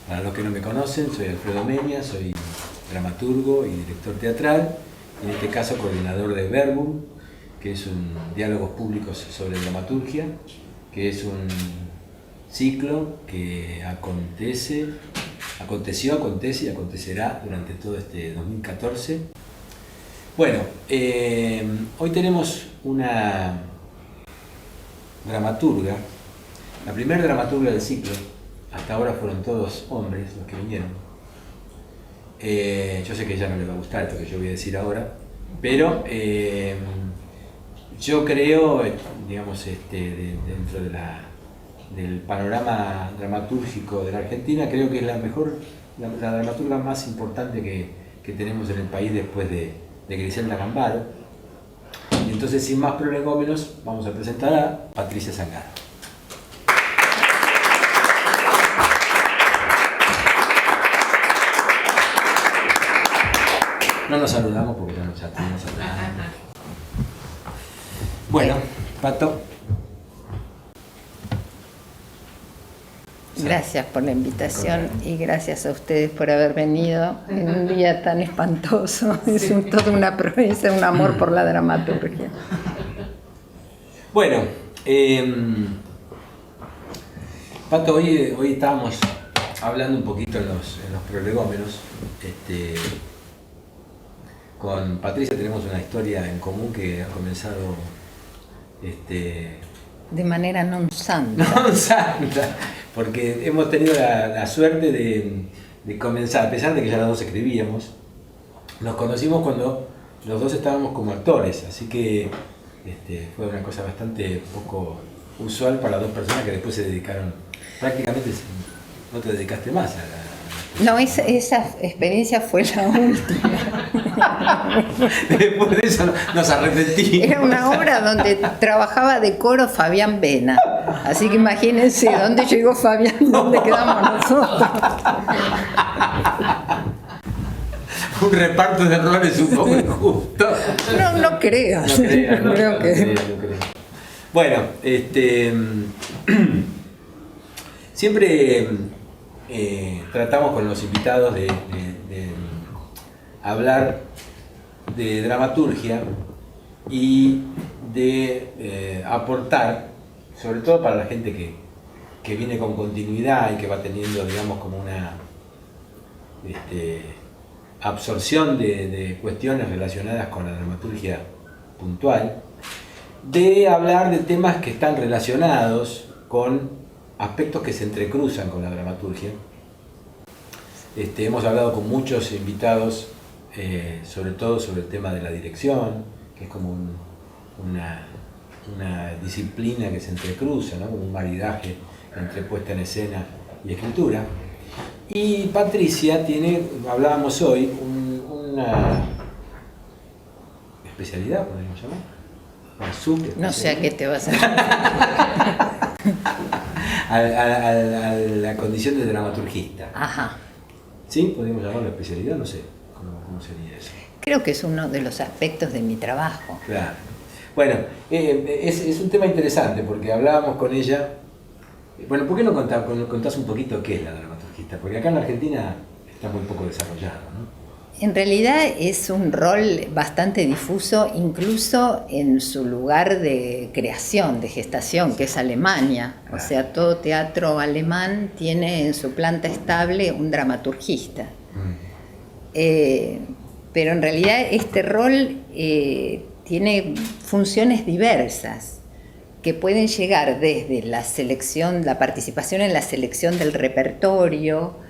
Para los que no me conocen, soy Alfredo Meña, soy dramaturgo y director teatral, en este caso coordinador de Verbum, que es un diálogos públicos sobre dramaturgia, que es un ciclo que aconteció, acontece y acontecerá durante todo este 2014. Bueno, hoy tenemos una dramaturga, la primera dramaturga del ciclo. Hasta ahora fueron todos hombres los que vinieron. Yo sé que a ella no le va a gustar esto que yo voy a decir ahora, pero yo creo, digamos, dentro de del panorama dramatúrgico de la Argentina, creo que es la dramaturga más importante que tenemos en el país después de Griselda Gambaro. Y entonces, sin más prolegómenos, vamos a presentar a Patricia Zangaro. No nos saludamos porque ya estamos saludando. Bueno, Pato. Gracias por la invitación y gracias a ustedes por haber venido en un día tan espantoso. Es toda una promesa, un amor por la dramaturgia. Bueno, Pato, hoy estábamos hablando un poquito en los prolegómenos. Con Patricia tenemos una historia en común que ha comenzado de manera non santa. Non santa, porque hemos tenido la suerte de comenzar, a pesar de que ya los dos escribíamos, nos conocimos cuando los dos estábamos como actores, así que fue una cosa bastante poco usual para dos personas que después se dedicaron, prácticamente no te dedicaste más a la... No, esa experiencia fue la última. Después de eso nos arrepentimos. Era una obra donde trabajaba de coro Fabián Vena. Así que imagínense dónde llegó Fabián, dónde quedamos nosotros. Un reparto de errores un poco injusto. No creas. No creo que... Bueno, siempre tratamos con los invitados de hablar de dramaturgia y de aportar, sobre todo para la gente que viene con continuidad y que va teniendo, digamos, como una absorción de cuestiones relacionadas con la dramaturgia puntual, de hablar de temas que están relacionados con aspectos que se entrecruzan con la dramaturgia. Hemos hablado con muchos invitados, sobre todo sobre el tema de la dirección, que es como una disciplina que se entrecruza, ¿no? Como un maridaje entre puesta en escena y escritura. Y Patricia tiene, hablábamos hoy, una especialidad, podríamos llamar. No sé a qué te vas a a la condición de dramaturgista. Ajá. ¿Sí? ¿Podríamos llamarlo especialidad? No sé. ¿Cómo sería eso? Creo que es uno de los aspectos de mi trabajo. Claro. Bueno, es un tema interesante porque hablábamos con ella. Bueno, ¿por qué no contás un poquito qué es la dramaturgista? Porque acá en la Argentina está muy poco desarrollado, ¿no? En realidad es un rol bastante difuso, incluso en su lugar de creación, de gestación, que es Alemania. O sea, todo teatro alemán tiene en su planta estable un dramaturgista. Pero en realidad este rol tiene funciones diversas que pueden llegar desde la selección, la participación en la selección del repertorio,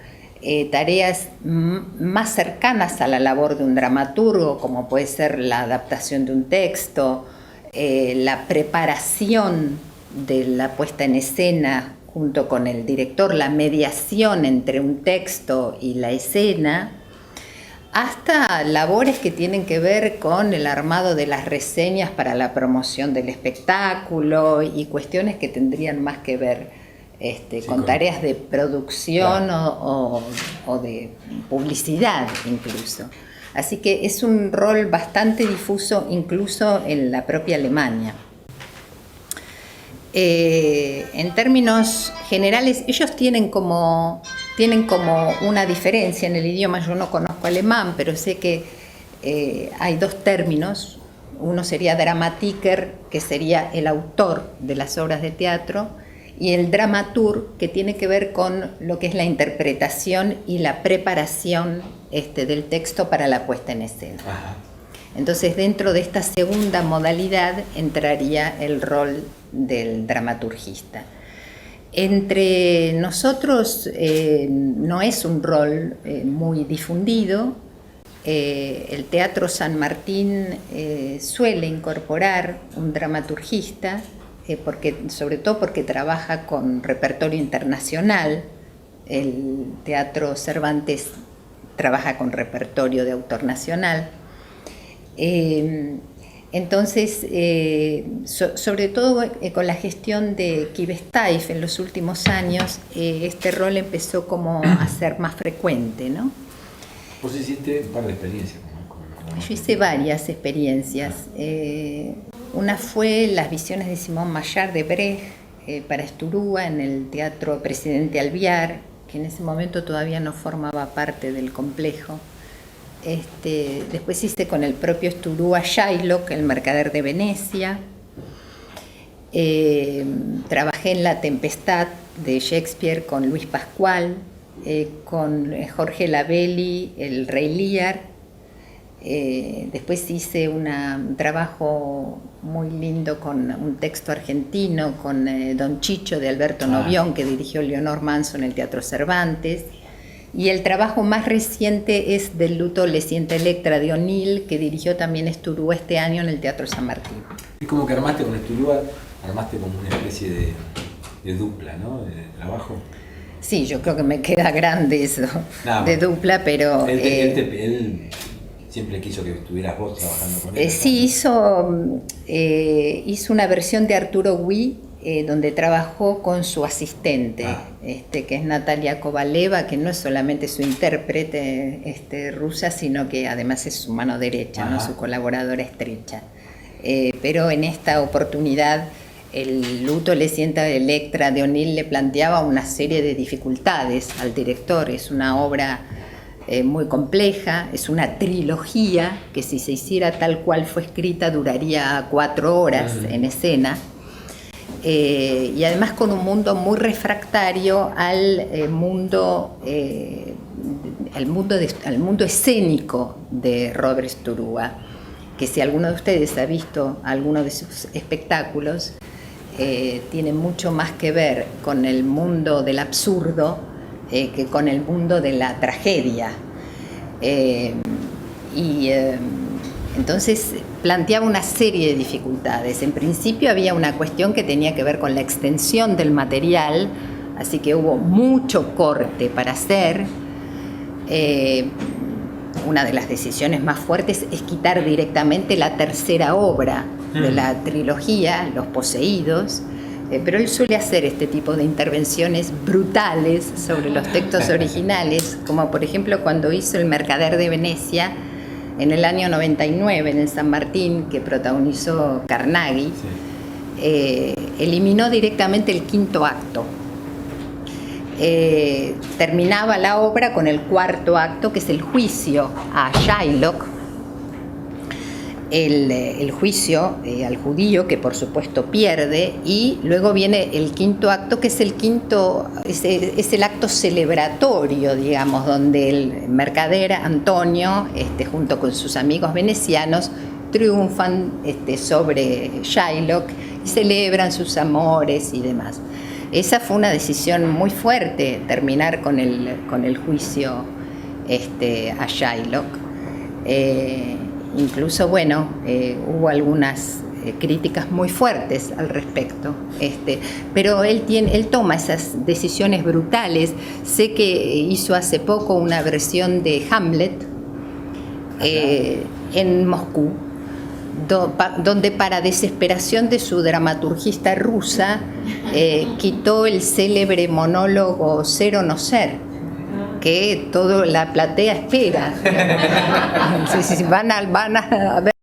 tareas más cercanas a la labor de un dramaturgo, como puede ser la adaptación de un texto, la preparación de la puesta en escena junto con el director, la mediación entre un texto y la escena, hasta labores que tienen que ver con el armado de las reseñas para la promoción del espectáculo y cuestiones que tendrían más que ver con tareas de producción, claro, o de publicidad incluso. Así que es un rol bastante difuso incluso en la propia Alemania. En términos generales, ellos tienen como una diferencia en el idioma. Yo no conozco alemán, pero sé que hay dos términos. Uno sería Dramatiker, que sería el autor de las obras de teatro, y el Dramaturg, que tiene que ver con lo que es la interpretación y la preparación del texto para la puesta en escena. Ajá. Entonces, dentro de esta segunda modalidad entraría el rol del dramaturgista. Entre nosotros no es un rol muy difundido. El Teatro San Martín suele incorporar un dramaturgista, sobre todo porque trabaja con repertorio internacional. El Teatro Cervantes trabaja con repertorio de autor nacional. Entonces, sobre todo con la gestión de Kivesteif en los últimos años, este rol empezó como a ser más frecuente, ¿no? Vos hiciste un par de experiencias. Yo hice varias experiencias. Una fue las visiones de Simón Maillard de Brecht para Esturúa en el Teatro Presidente Alvear, que en ese momento todavía no formaba parte del complejo. Después hice con el propio Esturúa Shylock, el mercader de Venecia. Trabajé en La Tempestad de Shakespeare con Luis Pascual, con Jorge Labelli, el Rey Lear. Después hice un trabajo muy lindo con un texto argentino, con Don Chicho de Alberto Novión, que dirigió Leonor Manso en el Teatro Cervantes. Y el trabajo más reciente es Del luto le siente Electra de O'Neill, que dirigió también Esturúa este año en el Teatro San Martín. Y como que armaste con Esturúa, armaste como una especie de dupla, ¿no? De trabajo. Sí, yo creo que me queda grande eso, de dupla, pero... Él siempre quiso que estuvieras vos trabajando con él. Sí, hizo una versión de Arturo Gui, donde trabajó con su asistente, que es Natalia Kovaleva, que no es solamente su intérprete rusa, sino que además es su mano derecha, ¿no? Su colaboradora estrecha. Pero en esta oportunidad, El luto le sienta Electra de O'Neill le planteaba una serie de dificultades al director. Es una obra muy compleja, es una trilogía que si se hiciera tal cual fue escrita duraría 4 horas en escena. Y además con un mundo muy refractario al mundo escénico de Robert Esturúa, que si alguno de ustedes ha visto alguno de sus espectáculos, tiene mucho más que ver con el mundo del absurdo que con el mundo de la tragedia. Entonces planteaba una serie de dificultades. En principio había una cuestión que tenía que ver con la extensión del material, así que hubo mucho corte para hacer. Una de las decisiones más fuertes es quitar directamente la tercera obra de la trilogía, Los Poseídos, pero él suele hacer este tipo de intervenciones brutales sobre los textos originales, como por ejemplo cuando hizo El Mercader de Venecia, en el año 99, en el San Martín, que protagonizó Carnaghi. Eliminó directamente el 5º acto. Terminaba la obra con el 4º acto, que es el juicio a Shylock, el juicio al judío, que por supuesto pierde, y luego viene el 5º acto, que es es el acto celebratorio, digamos, donde el mercader Antonio, junto con sus amigos venecianos, triunfan sobre Shylock y celebran sus amores y demás. Esa fue una decisión muy fuerte, terminar con el juicio a Shylock. Incluso, hubo algunas críticas muy fuertes al respecto, pero él toma esas decisiones brutales. Sé que hizo hace poco una versión de Hamlet en Moscú, donde para desesperación de su dramaturgista rusa quitó el célebre monólogo Ser o no ser, que toda la platea espera. Van a ver.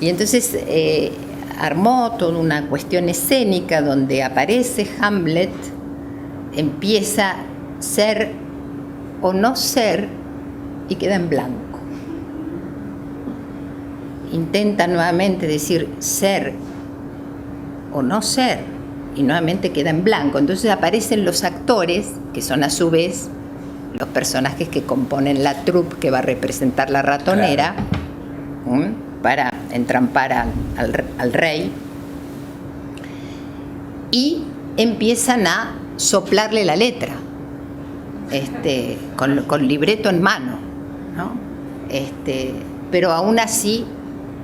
Y entonces armó toda una cuestión escénica donde aparece Hamlet, empieza a ser o no ser y queda en blanco. Intenta nuevamente decir ser o no ser y nuevamente queda en blanco. Entonces aparecen los actores, que son a su vez los personajes que componen la troupe que va a representar la ratonera, para entrampar al rey, y empiezan a soplarle la letra, con libreto en mano, ¿no? Pero aún así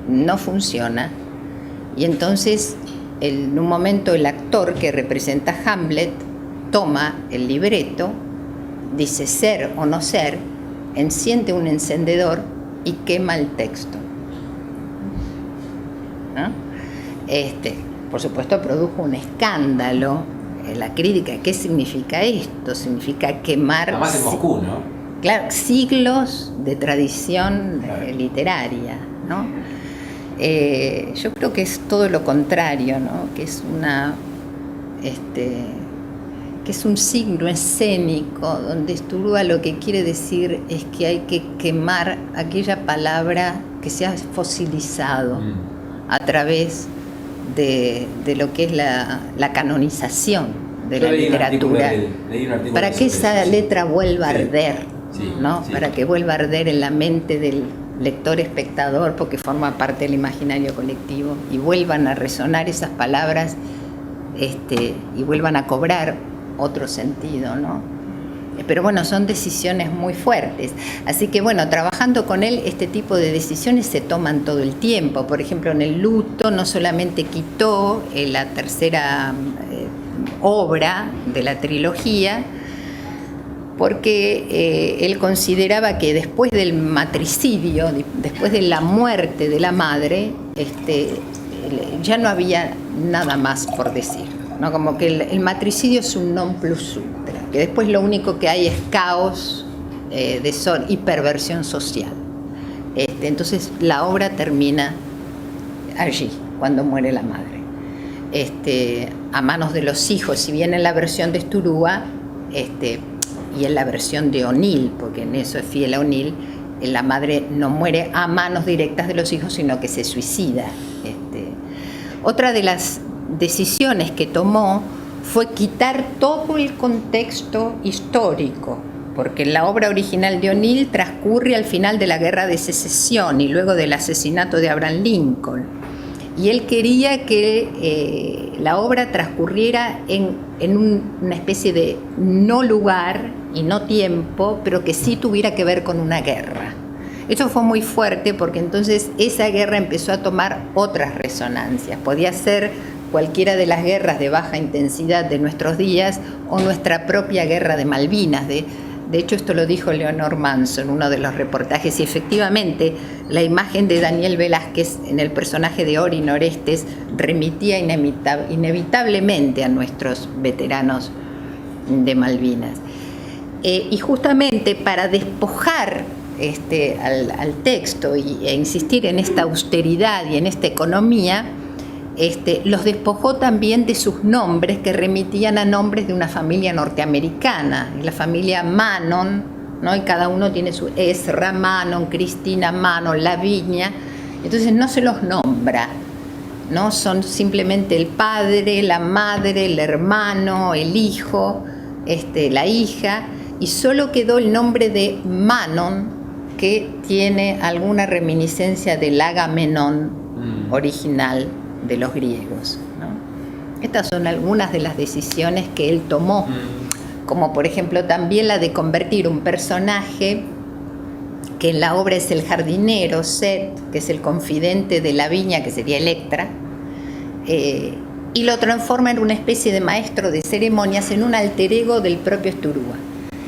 no funciona. Y entonces en un momento el actor que representa a Hamlet toma el libreto, dice ser o no ser, enciende un encendedor y quema el texto, ¿no? Por supuesto produjo un escándalo en la crítica. ¿Qué significa esto? Significa quemar, además en Moscú, ¿no? Claro, siglos de tradición literaria, ¿no? Yo creo que es todo lo contrario, ¿no? Que es que es un signo escénico donde Sturúa lo que quiere decir es que hay que quemar aquella palabra que se ha fosilizado a través de lo que es la canonización de la literatura, para que esa letra vuelva a arder, ¿no? Para que vuelva a arder en la mente del lector espectador, porque forma parte del imaginario colectivo, y vuelvan a resonar esas palabras, y vuelvan a cobrar otro sentido, ¿no? Pero bueno, son decisiones muy fuertes. Así que bueno, trabajando con él, este tipo de decisiones se toman todo el tiempo. Por ejemplo, en El luto no solamente quitó la tercera obra de la trilogía, porque él consideraba que después del matricidio, después de la muerte de la madre, ya no había nada más por decir, ¿no? Como que el matricidio es un non plus ultra, que después lo único que hay es caos, y perversión social. Entonces la obra termina allí, cuando muere la madre, a manos de los hijos. Si bien en la versión de Sturúa, y en la versión de O'Neill, porque en eso es fiel a O'Neill, la madre no muere a manos directas de los hijos, sino que se suicida. Otra de las decisiones que tomó fue quitar todo el contexto histórico, porque la obra original de O'Neill transcurre al final de la Guerra de Secesión y luego del asesinato de Abraham Lincoln. Y él quería que la obra transcurriera en una especie de no lugar y no tiempo, pero que sí tuviera que ver con una guerra. Eso fue muy fuerte, porque entonces esa guerra empezó a tomar otras resonancias. Podía ser cualquiera de las guerras de baja intensidad de nuestros días o nuestra propia guerra de Malvinas. De hecho, esto lo dijo Leonor Manso en uno de los reportajes, y efectivamente la imagen de Daniel Velázquez en el personaje de Orin Orestes remitía inevitablemente a nuestros veteranos de Malvinas. Y justamente para despojar al texto e insistir en esta austeridad y en esta economía, los despojó también de sus nombres, que remitían a nombres de una familia norteamericana, la familia Manon, ¿no? Y cada uno tiene su Ezra Manon, Cristina Manon, Lavinia. Entonces no se los nombra, ¿no? Son simplemente el padre, la madre, el hermano, el hijo, la hija, y solo quedó el nombre de Manon, que tiene alguna reminiscencia del Agamenón original de los griegos, ¿no? Estas son algunas de las decisiones que él tomó, como por ejemplo también la de convertir un personaje que en la obra es el jardinero, Seth, que es el confidente de Lavinia, que sería Electra, y lo transforma en una especie de maestro de ceremonias, en un alter ego del propio Sturúa.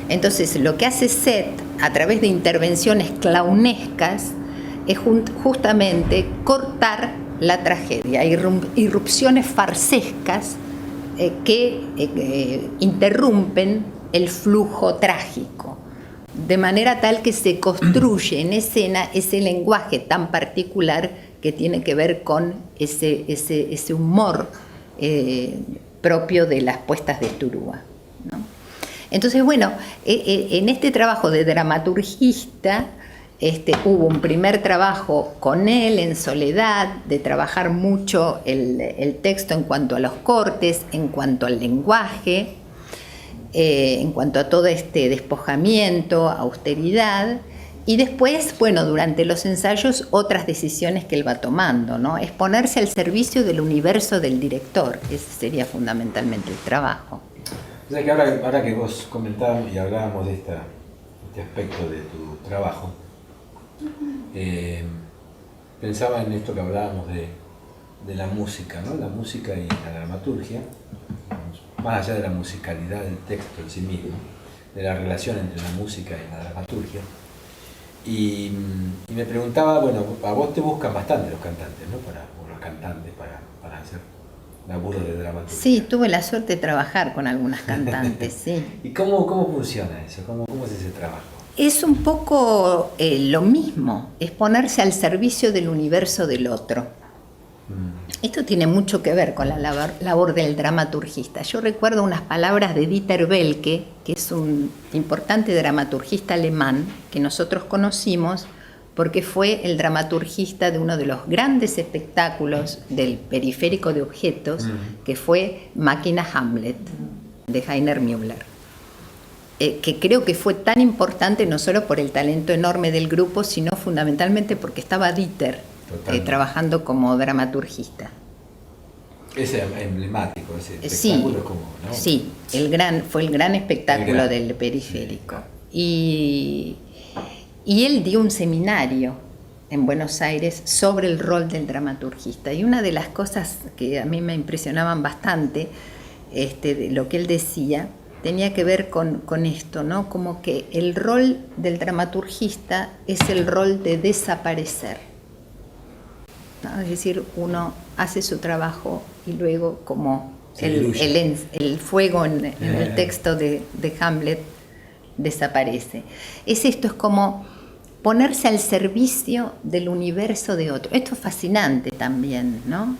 Entonces lo que hace Seth a través de intervenciones clownescas es justamente cortar la tragedia, irrupciones farsescas que interrumpen el flujo trágico, de manera tal que se construye en escena ese lenguaje tan particular que tiene que ver con ese humor propio de las puestas de Esturúa, ¿no? Entonces, bueno, en este trabajo de dramaturgista, hubo un primer trabajo con él en soledad, de trabajar mucho el texto en cuanto a los cortes, en cuanto al lenguaje, en cuanto a todo este despojamiento, austeridad, y después, bueno, durante los ensayos, otras decisiones que él va tomando, ¿no? Es ponerse al servicio del universo del director, ese sería fundamentalmente el trabajo. O sea que ahora que vos comentabas y hablábamos de este aspecto de tu trabajo, pensaba en esto que hablábamos de la música, ¿no? La música y la dramaturgia, más allá de la musicalidad del texto en sí mismo, de la relación entre la música y la dramaturgia. Y me preguntaba, bueno, a vos te buscan bastante los cantantes, ¿no? Los cantantes para hacer laburo de dramaturgia. Sí, tuve la suerte de trabajar con algunas cantantes, sí. ¿Y cómo funciona eso? ¿Cómo es ese trabajo? Es un poco lo mismo, es ponerse al servicio del universo del otro. Esto tiene mucho que ver con la labor del dramaturgista. Yo recuerdo unas palabras de Dieter Welke, que es un importante dramaturgista alemán que nosotros conocimos porque fue el dramaturgista de uno de los grandes espectáculos del periférico de objetos, que fue Máquina Hamlet, de Heiner Müller. Que creo que fue tan importante no solo por el talento enorme del grupo, sino fundamentalmente porque estaba Dieter trabajando como dramaturgista. Es emblemático ese Sí, espectáculo, ¿no? Sí, fue el gran espectáculo del periférico. Sí. Y él dio un seminario en Buenos Aires sobre el rol del dramaturgista. Y una de las cosas que a mí me impresionaban bastante, de lo que él decía, tenía que ver con esto, ¿no? Como que el rol del dramaturgista es el rol de desaparecer, ¿no? Es decir, uno hace su trabajo y luego, como el fuego en el texto de Hamlet, desaparece. Esto es como ponerse al servicio del universo de otro. Esto es fascinante también, ¿no?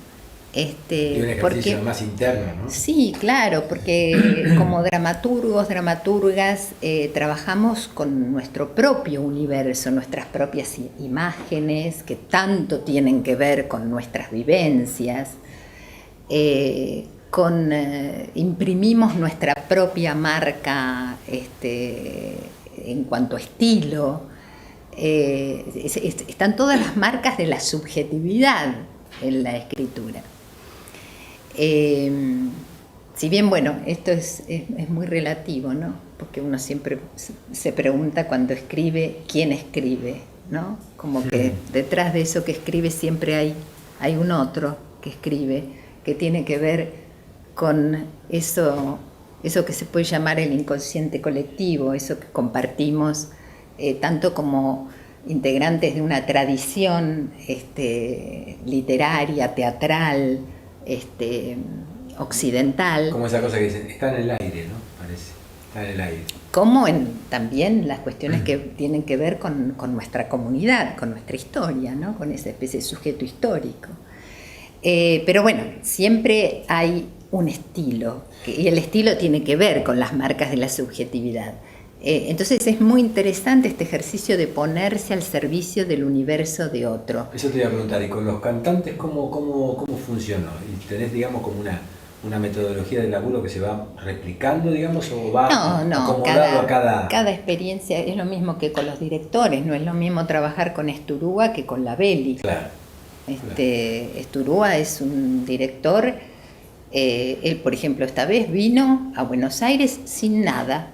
Y un ejercicio más interno, ¿no? Sí, claro, porque como dramaturgos, dramaturgas, trabajamos con nuestro propio universo, nuestras propias imágenes, que tanto tienen que ver con nuestras vivencias, imprimimos nuestra propia marca en cuanto a estilo. Están todas las marcas de la subjetividad en la escritura. Si bien, bueno, esto es muy relativo, ¿no? Porque uno siempre se pregunta cuando escribe, ¿quién escribe? ¿No? Como que detrás de eso que escribe siempre hay un otro que escribe, que tiene que ver con eso que se puede llamar el inconsciente colectivo, eso que compartimos tanto como integrantes de una tradición literaria, teatral, occidental. Como esa cosa que dicen, está en el aire, ¿no? Parece, está en el aire. Como también las cuestiones que tienen que ver con nuestra comunidad, con nuestra historia, ¿no? Con esa especie de sujeto histórico. Pero bueno, siempre hay un estilo, y el estilo tiene que ver con las marcas de la subjetividad. Entonces es muy interesante este ejercicio de ponerse al servicio del universo de otro. Eso te iba a preguntar, ¿y con los cantantes cómo funcionó? ¿Y tenés, digamos, como una metodología de laburo que se va replicando, digamos, o va acomodado a cada experiencia? Es lo mismo que con los directores, no es lo mismo trabajar con Esturúa que con Lavelli. Claro. Esturúa es un director, él, por ejemplo, esta vez vino a Buenos Aires sin nada.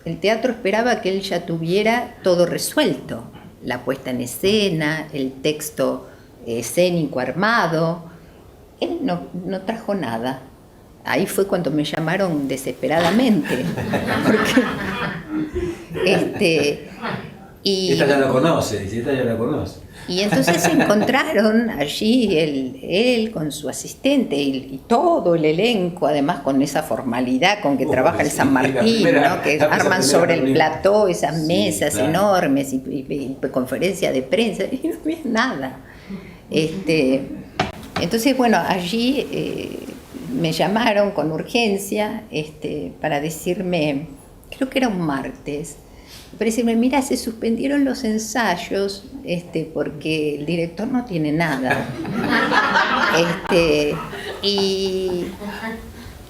El teatro esperaba que él ya tuviera todo resuelto, la puesta en escena, el texto escénico armado. Él no trajo nada. Ahí fue cuando me llamaron desesperadamente. Esta ya lo conoce, esta ya lo conoce. Y entonces se encontraron allí él con su asistente y todo el elenco, además con esa formalidad con que trabaja el San Martín, ¿no? Que arman sobre el plató esas mesas enormes y conferencia de prensa, y no había nada. Entonces, bueno, allí me llamaron con urgencia para decirme, creo que era un martes, para decirme, mira, se suspendieron los ensayos porque el director no tiene nada.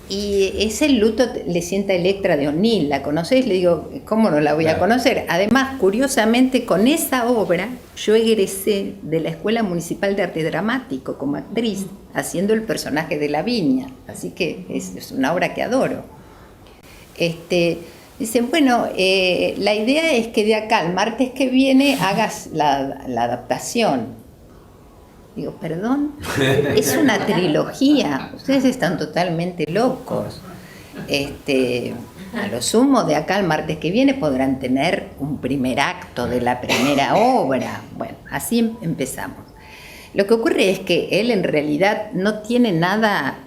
Y ese luto le sienta Electra de O'Neill, ¿la conocés? Le digo, ¿cómo no la voy a conocer? Además, curiosamente, con esa obra yo egresé de la Escuela Municipal de Arte Dramático como actriz, haciendo el personaje de Lavinia, así que es una obra que adoro. Dicen, bueno, la idea es que de acá al martes que viene hagas la adaptación. Digo, perdón, es una trilogía, ustedes están totalmente locos. A lo sumo de acá al martes que viene podrán tener un primer acto de la primera obra. Bueno, así empezamos. Lo que ocurre es que él en realidad no tiene nada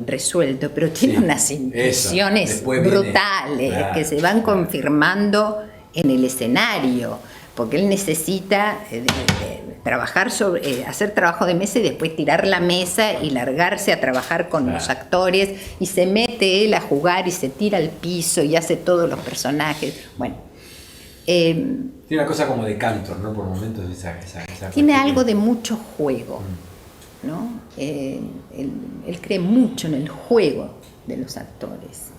resuelto, pero tiene unas intuiciones brutales que se van confirmando en el escenario, porque él necesita trabajar hacer trabajo de mesa y después tirar la mesa y largarse a trabajar con los actores, y se mete él a jugar y se tira al piso y hace todos los personajes. Bueno, tiene una cosa como de Cantor, ¿no? Por momentos esa tiene algo de mucho juego, ¿no? Él cree mucho en el juego de los actores.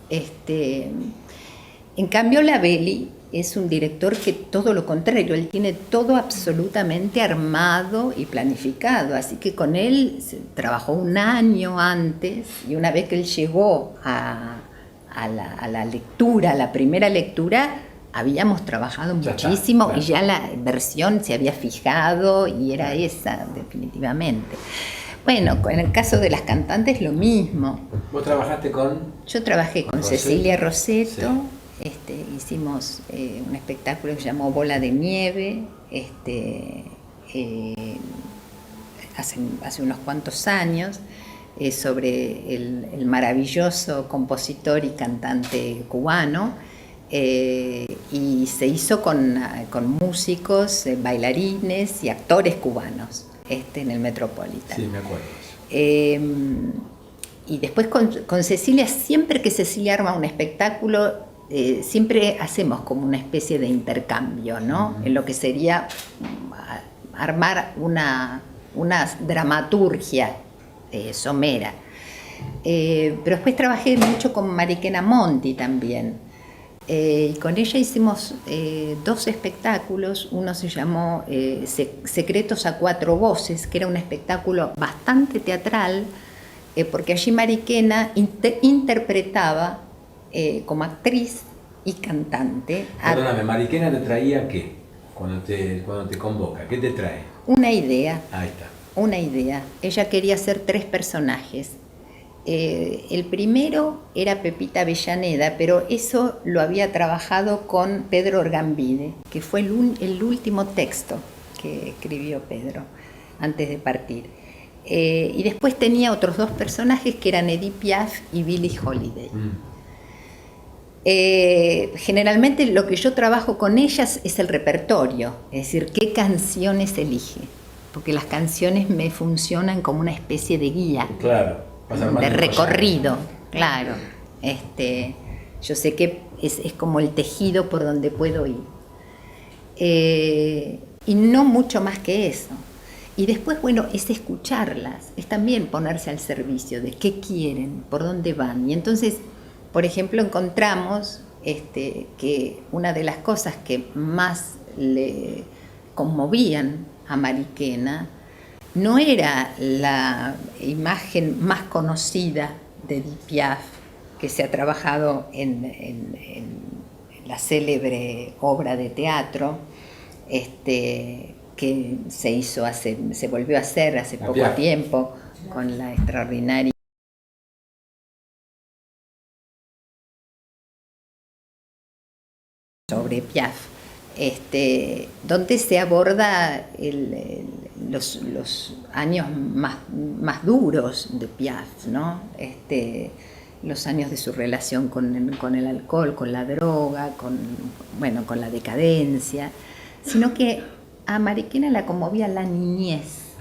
En cambio, Lavelli es un director que todo lo contrario, él tiene todo absolutamente armado y planificado, así que con él se trabajó un año antes, y una vez que él llegó a la lectura, a la primera lectura, habíamos trabajado muchísimo y ya la versión se había fijado y era esa, definitivamente. Bueno, en el caso de las cantantes lo mismo. ¿Vos trabajaste con? Yo trabajé con Cecilia Rosetto. Hicimos un espectáculo que se llamó Bola de Nieve hace unos cuantos años, sobre el maravilloso compositor y cantante cubano, y se hizo con músicos, bailarines y actores cubanos en el Metropolitan. Sí, me acuerdo. Y después con Cecilia, siempre que Cecilia arma un espectáculo, siempre hacemos como una especie de intercambio, ¿no? En lo que sería armar una dramaturgia somera. Pero después trabajé mucho con Mariquena Monti también. Y con ella hicimos 2 espectáculos. Uno se llamó Secretos a 4 voces, que era un espectáculo bastante teatral, porque allí Mariquena interpretaba como actriz y cantante. Perdóname, Mariquena te traía ¿qué? Cuando te convoca, ¿qué te trae? Una idea. Ahí está. Una idea. Ella quería hacer 3 personajes. El primero era Pepita Avellaneda, pero eso lo había trabajado con Pedro Orgambide, que fue el último texto que escribió Pedro antes de partir. Y después tenía otros 2 personajes que eran Edith Piaf y Billie Holiday. Generalmente lo que yo trabajo con ellas es el repertorio, es decir, qué canciones elige, porque las canciones me funcionan como una especie de guía, de recorrido, claro. Yo sé que es como el tejido por donde puedo ir, y no mucho más que eso. Y después, bueno, es escucharlas, es también ponerse al servicio de qué quieren, por dónde van. Y entonces, por ejemplo, encontramos que una de las cosas que más le conmovían a Mariquena no era la imagen más conocida de Edith Piaf, que se ha trabajado en la célebre obra de teatro, que se volvió a hacer hace poco tiempo con la extraordinaria sobre Piaf, donde se aborda los años más duros de Piaf, ¿no? Los años de su relación con el alcohol, con la droga, con la decadencia, sino que a Mariquena la conmovía la niñez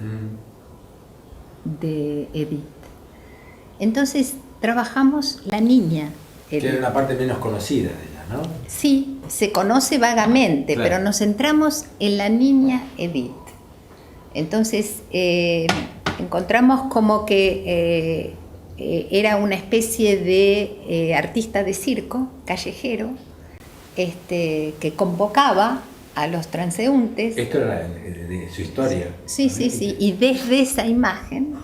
de Edith. Entonces trabajamos la niña. Que era una parte menos conocida de ella, ¿no? Sí, se conoce vagamente, claro, pero nos centramos en la niña Edith. Entonces encontramos como que era una especie de artista de circo, callejero, que convocaba a los transeúntes. Esto era de su historia. Sí, sí, sí. Y desde esa imagen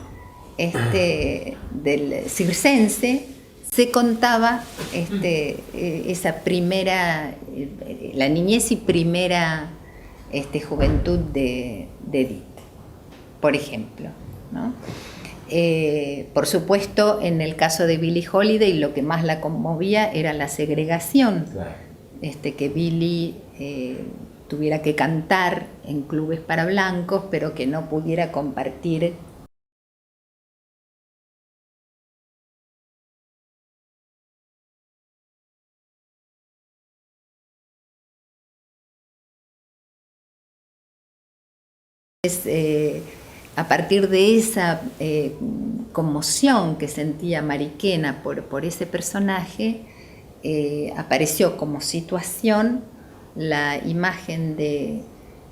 del circense se contaba esa primera, la niñez y primera juventud de Edith, por ejemplo, ¿no? Por supuesto, en el caso de Billie Holiday, lo que más la conmovía era la segregación, Claro. Que Billie tuviera que cantar en clubes para blancos, pero que no pudiera compartir a partir de esa conmoción que sentía Mariquena por ese personaje, apareció como situación la imagen de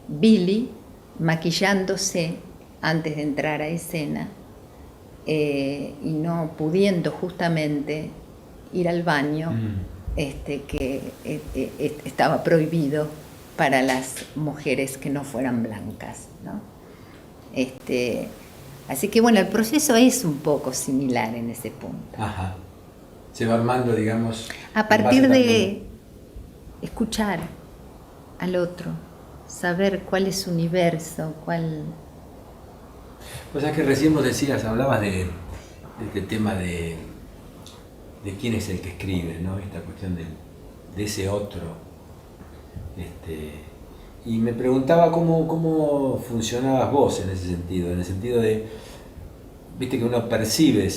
Billie maquillándose antes de entrar a escena y no pudiendo justamente ir al baño, que estaba prohibido para las mujeres que no fueran blancas, ¿no? Así que bueno, el proceso es un poco similar en ese punto. Ajá. Se va armando, digamos, a partir de escuchar al otro, saber cuál es su universo, cuál... O sea que recién vos decías, hablabas de este tema de quién es el que escribe, ¿no? Esta cuestión de ese otro. Y me preguntaba cómo funcionabas vos en ese sentido, en el sentido de, viste que uno percibe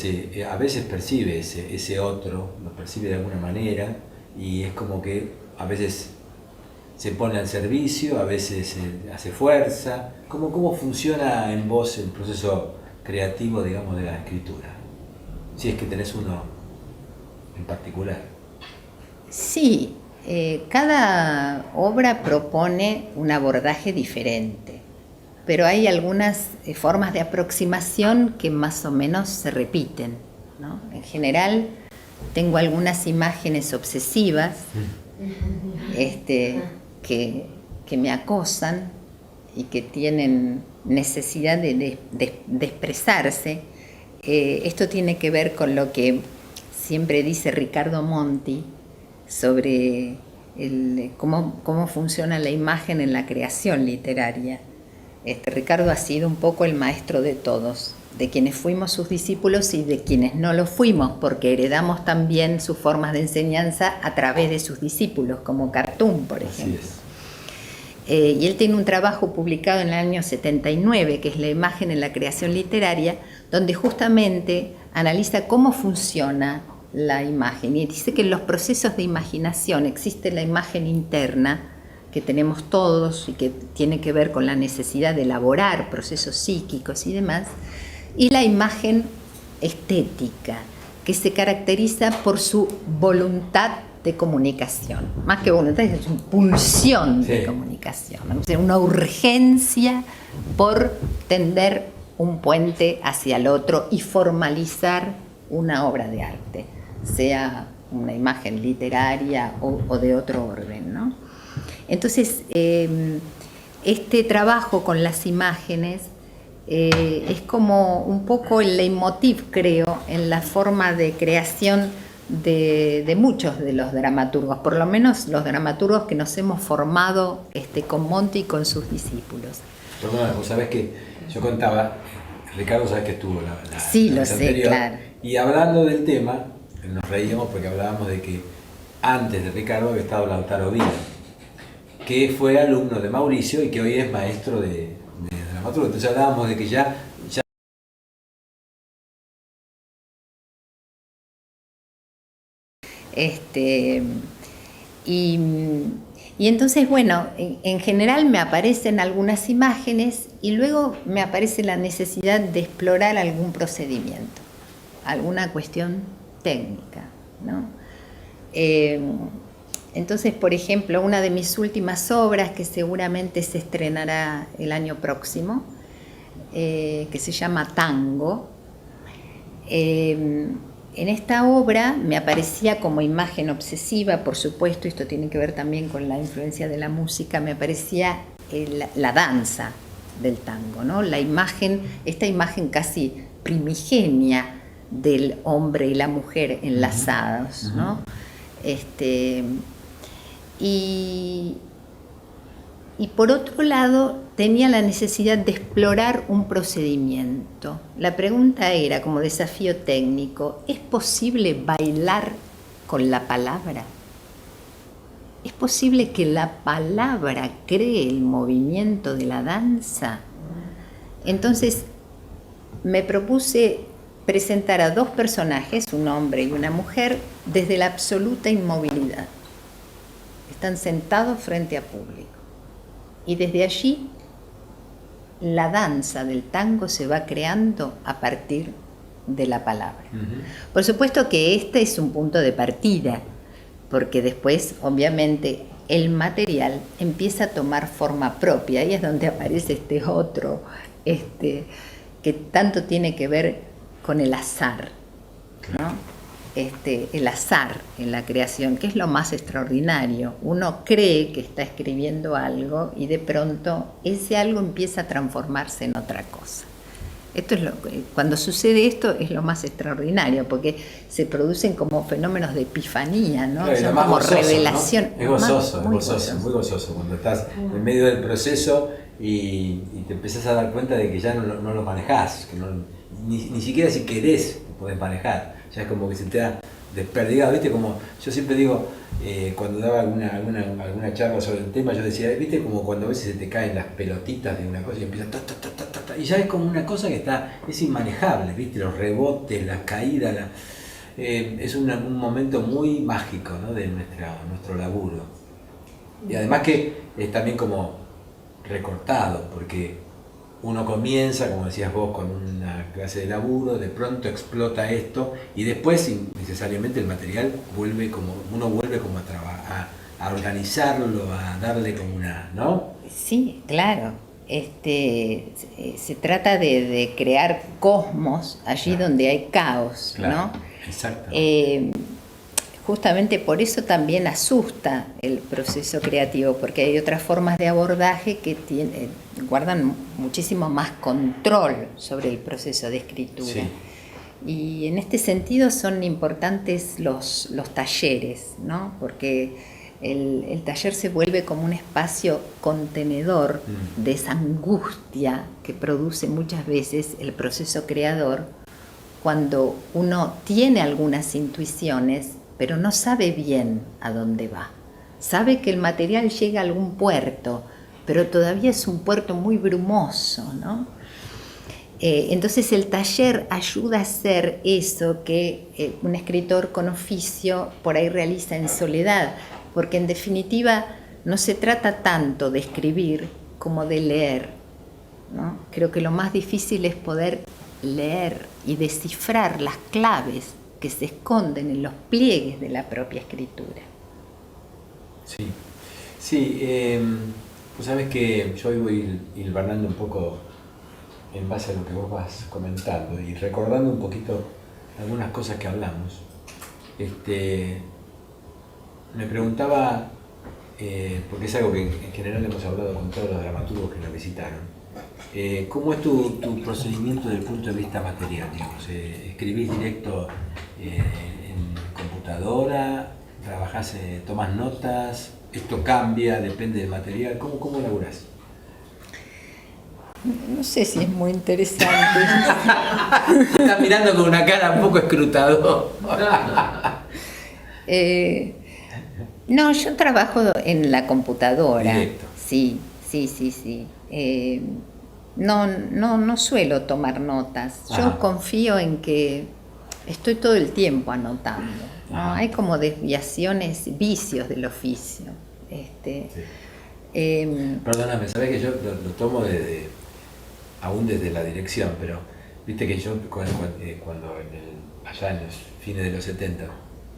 a veces percibe ese otro, lo percibe de alguna manera, y es como que a veces se pone al servicio, a veces hace fuerza. ¿Cómo funciona en vos el proceso creativo, digamos, de la escritura? Si es que tenés uno en particular. Sí, cada obra propone un abordaje diferente, pero hay algunas formas de aproximación que más o menos se repiten, ¿no? En general, tengo algunas imágenes obsesivas que me acosan y que tienen necesidad de expresarse. Esto tiene que ver con lo que siempre dice Ricardo Monti sobre cómo funciona la imagen en la creación literaria. Ricardo ha sido un poco el maestro de todos, de quienes fuimos sus discípulos y de quienes no lo fuimos, porque heredamos también sus formas de enseñanza a través de sus discípulos, como Cartoon, por ejemplo. Así es. Y él tiene un trabajo publicado en el año 79, que es La imagen en la creación literaria, donde justamente analiza cómo funciona la imagen. Y dice que en los procesos de imaginación existe la imagen interna, que tenemos todos y que tiene que ver con la necesidad de elaborar procesos psíquicos y demás, y la imagen estética, que se caracteriza por su voluntad de comunicación, más que voluntad, es una pulsión de comunicación, ¿no? O sea, una urgencia por tender un puente hacia el otro y formalizar una obra de arte, sea una imagen literaria o de otro orden, ¿no? Entonces, este trabajo con las imágenes es como un poco el leitmotiv, creo, en la forma de creación de muchos de los dramaturgos, por lo menos los dramaturgos que nos hemos formado con Monti y con sus discípulos. Bueno, vos sabés que yo contaba, Ricardo sabés que estuvo la sí, la lo vez sé, anterior, claro. Y hablando del tema, nos reíamos porque hablábamos de que antes de Ricardo había estado Lautaro Vila, que fue alumno de Mauricio y que hoy es maestro de dramaturgo. Entonces hablábamos de que ya Y entonces, bueno, en general me aparecen algunas imágenes y luego me aparece la necesidad de explorar algún procedimiento, alguna cuestión técnica, ¿no? Entonces, por ejemplo, una de mis últimas obras, que seguramente se estrenará el año próximo, que se llama Tango, en esta obra me aparecía como imagen obsesiva, por supuesto, esto tiene que ver también con la influencia de la música, me aparecía la danza del tango, ¿no? La imagen, esta imagen casi primigenia del hombre y la mujer enlazados, ¿no? Y por otro lado, tenía la necesidad de explorar un procedimiento. La pregunta era, como desafío técnico, ¿es posible bailar con la palabra? ¿Es posible que la palabra cree el movimiento de la danza? Entonces, me propuse presentar a dos personajes, un hombre y una mujer, desde la absoluta inmovilidad. Están sentados frente a público. Y desde allí la danza del tango se va creando a partir de la palabra. Por supuesto que este es un punto de partida, porque después, obviamente, el material empieza a tomar forma propia, y es donde aparece este otro, que tanto tiene que ver con el azar, ¿no? El azar en la creación, que es lo más extraordinario. Uno cree que está escribiendo algo y de pronto ese algo empieza a transformarse en otra cosa. Esto es cuando sucede esto es lo más extraordinario, porque se producen como fenómenos de epifanía, ¿no? Claro, son como gozoso, revelación. ¿no? Es gozoso, muy gozoso cuando estás en medio del proceso y te empezás a dar cuenta de que ya no lo manejás, que ni siquiera si querés lo podés manejar. Ya es como que se te da desperdigado, ¿viste? Como yo siempre digo, cuando daba alguna charla sobre el tema, yo decía, ¿viste? Como cuando a veces se te caen las pelotitas de una cosa y empieza y ya es como una cosa que es inmanejable, ¿viste? Los rebotes, las caídas, es un momento muy mágico, ¿no? De nuestro laburo. Y además que es también como recortado, porque uno comienza, como decías vos, con una clase de laburo, de pronto explota esto y después necesariamente el material vuelve como a trabajar, a organizarlo, a darle como una, ¿no? Sí, claro. Se trata de crear cosmos allí donde hay caos, claro, ¿no? Exacto. Justamente por eso también asusta el proceso creativo, porque hay otras formas de abordaje que guardan muchísimo más control sobre el proceso de escritura. Sí. Y en este sentido son importantes los talleres, ¿no? Porque el taller se vuelve como un espacio contenedor de esa angustia que produce muchas veces el proceso creador cuando uno tiene algunas intuiciones pero no sabe bien a dónde va. Sabe que el material llega a algún puerto, pero todavía es un puerto muy brumoso, ¿no? Entonces el taller ayuda a hacer eso que un escritor con oficio por ahí realiza en soledad, porque en definitiva no se trata tanto de escribir como de leer, ¿no? Creo que lo más difícil es poder leer y descifrar las claves que se esconden en los pliegues de la propia escritura. Sí, pues sabes que yo voy hilvanando un poco en base a lo que vos vas comentando y recordando un poquito algunas cosas que hablamos. Me preguntaba, porque es algo que en general hemos hablado con todos los dramaturgos que nos visitaron, ¿cómo es tu procedimiento desde el punto de vista material? Digamos? ¿Escribís directo en computadora? ¿Trabajás, tomás notas? ¿Esto cambia, depende del material? ¿Cómo laburás? No sé si es muy interesante. Estás mirando con una cara un poco escrutador. No, yo trabajo en la computadora. Directo. Sí. No suelo tomar notas. Yo Ajá. confío en que estoy todo el tiempo anotando, ¿no? Ajá. Hay como desviaciones, vicios del oficio. Sí. Perdóname, sabes que yo lo tomo aún desde la dirección, pero viste que yo cuando allá en los fines de los 70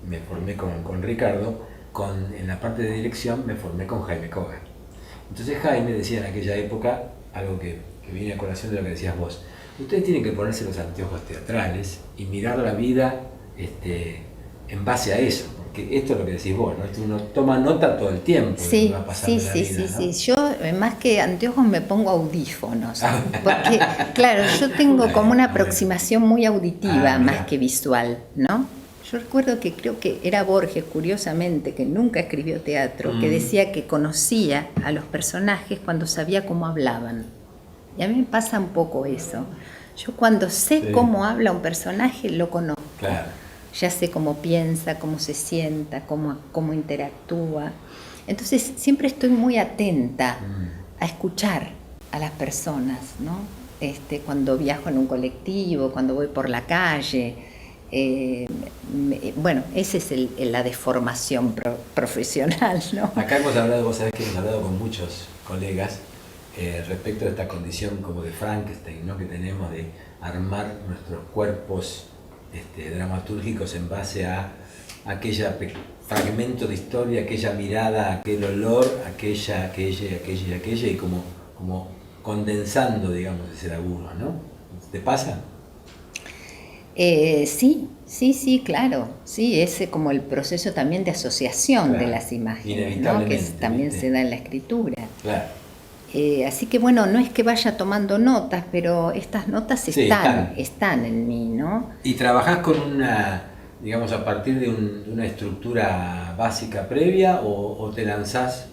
me formé con Ricardo, en la parte de dirección me formé con Jaime Kogan. Entonces Jaime decía en aquella época algo que viene a colación de lo que decías vos. Ustedes tienen que ponerse los anteojos teatrales y mirar la vida en base a eso, porque esto es lo que decís vos, ¿no? Uno toma nota todo el tiempo de lo que va pasando en la vida, ¿no? Sí. Yo más que anteojos me pongo audífonos, porque claro, yo tengo como una aproximación muy auditiva más que visual, ¿no? Yo recuerdo que creo que era Borges, curiosamente, que nunca escribió teatro, que decía que conocía a los personajes cuando sabía cómo hablaban. Y a mí me pasa un poco eso. Yo cuando sé cómo habla un personaje, lo conozco. Claro. Ya sé cómo piensa, cómo se sienta, cómo interactúa. Entonces siempre estoy muy atenta a escuchar a las personas, ¿no? Cuando viajo en un colectivo, cuando voy por la calle. Bueno, esa es la deformación profesional, ¿no? Acá hemos hablado, vos sabés que hemos hablado con muchos colegas respecto de esta condición como de Frankenstein, ¿no? Que tenemos de armar nuestros cuerpos dramatúrgicos en base a aquella fragmento de historia, aquella mirada, aquel olor, aquella, y como condensando, digamos, ese laburo, ¿no? ¿Te pasa? Sí, claro. Sí, es como el proceso también de asociación de las imágenes, ¿no? Que también se da en la escritura. Claro. Así que bueno, no es que vaya tomando notas, pero estas notas están en mí, ¿no? ¿Y trabajás con digamos, a partir de una estructura básica previa o te lanzás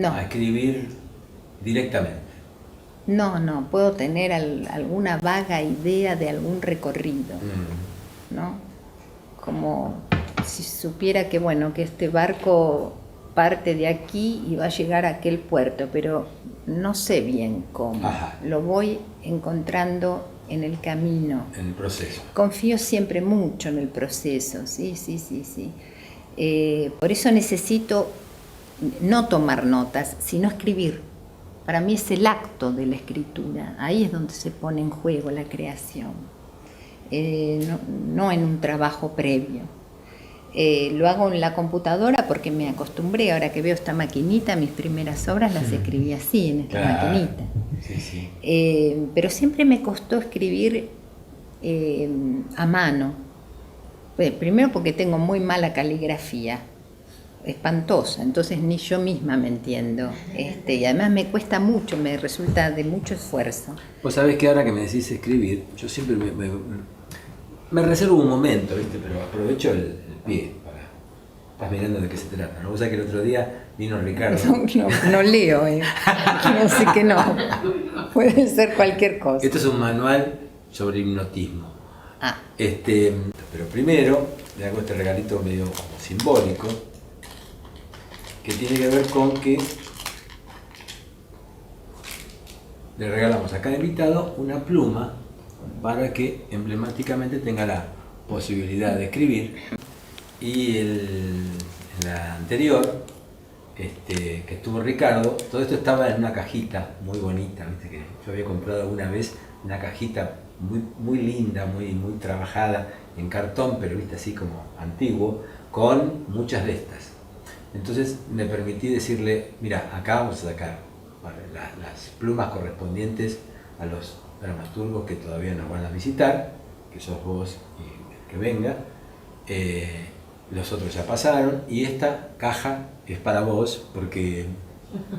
a escribir directamente? No, puedo tener alguna vaga idea de algún recorrido, ¿no? Como si supiera que, bueno, que este barco parte de aquí y va a llegar a aquel puerto, pero no sé bien cómo. Ajá. Lo voy encontrando en el camino. En el proceso. Confío siempre mucho en el proceso, sí. Por eso necesito no tomar notas, sino escribir. Para mí es el acto de la escritura, ahí es donde se pone en juego la creación, no en un trabajo previo. Lo hago en la computadora porque me acostumbré, ahora que veo esta maquinita, mis primeras obras las escribí así, en esta maquinita. Sí. Pero siempre me costó escribir a mano. Primero porque tengo muy mala caligrafía, espantosa, entonces ni yo misma me entiendo. Y además me cuesta mucho, me resulta de mucho esfuerzo. Vos sabés que ahora que me decís escribir, yo siempre me reservo un momento, ¿viste? Pero aprovecho el pie para... Estás mirando de qué se trata, ¿no? Vos sabés que el otro día vino Ricardo. No leo, así que no. Puede ser cualquier cosa. Esto es un manual sobre hipnotismo. Pero primero le hago este regalito medio como simbólico, que tiene que ver con que le regalamos a cada invitado una pluma para que emblemáticamente tenga la posibilidad de escribir. Y en la anterior, que estuvo Ricardo, todo esto estaba en una cajita muy bonita, ¿viste? Que yo había comprado alguna vez una cajita muy linda, muy trabajada en cartón, pero viste así como antiguo, con muchas de estas. Entonces me permití decirle, mira, acá vamos a sacar las plumas correspondientes a los dramaturgos que todavía nos van a visitar, que sos vos y el que venga. Los otros ya pasaron y esta caja es para vos, porque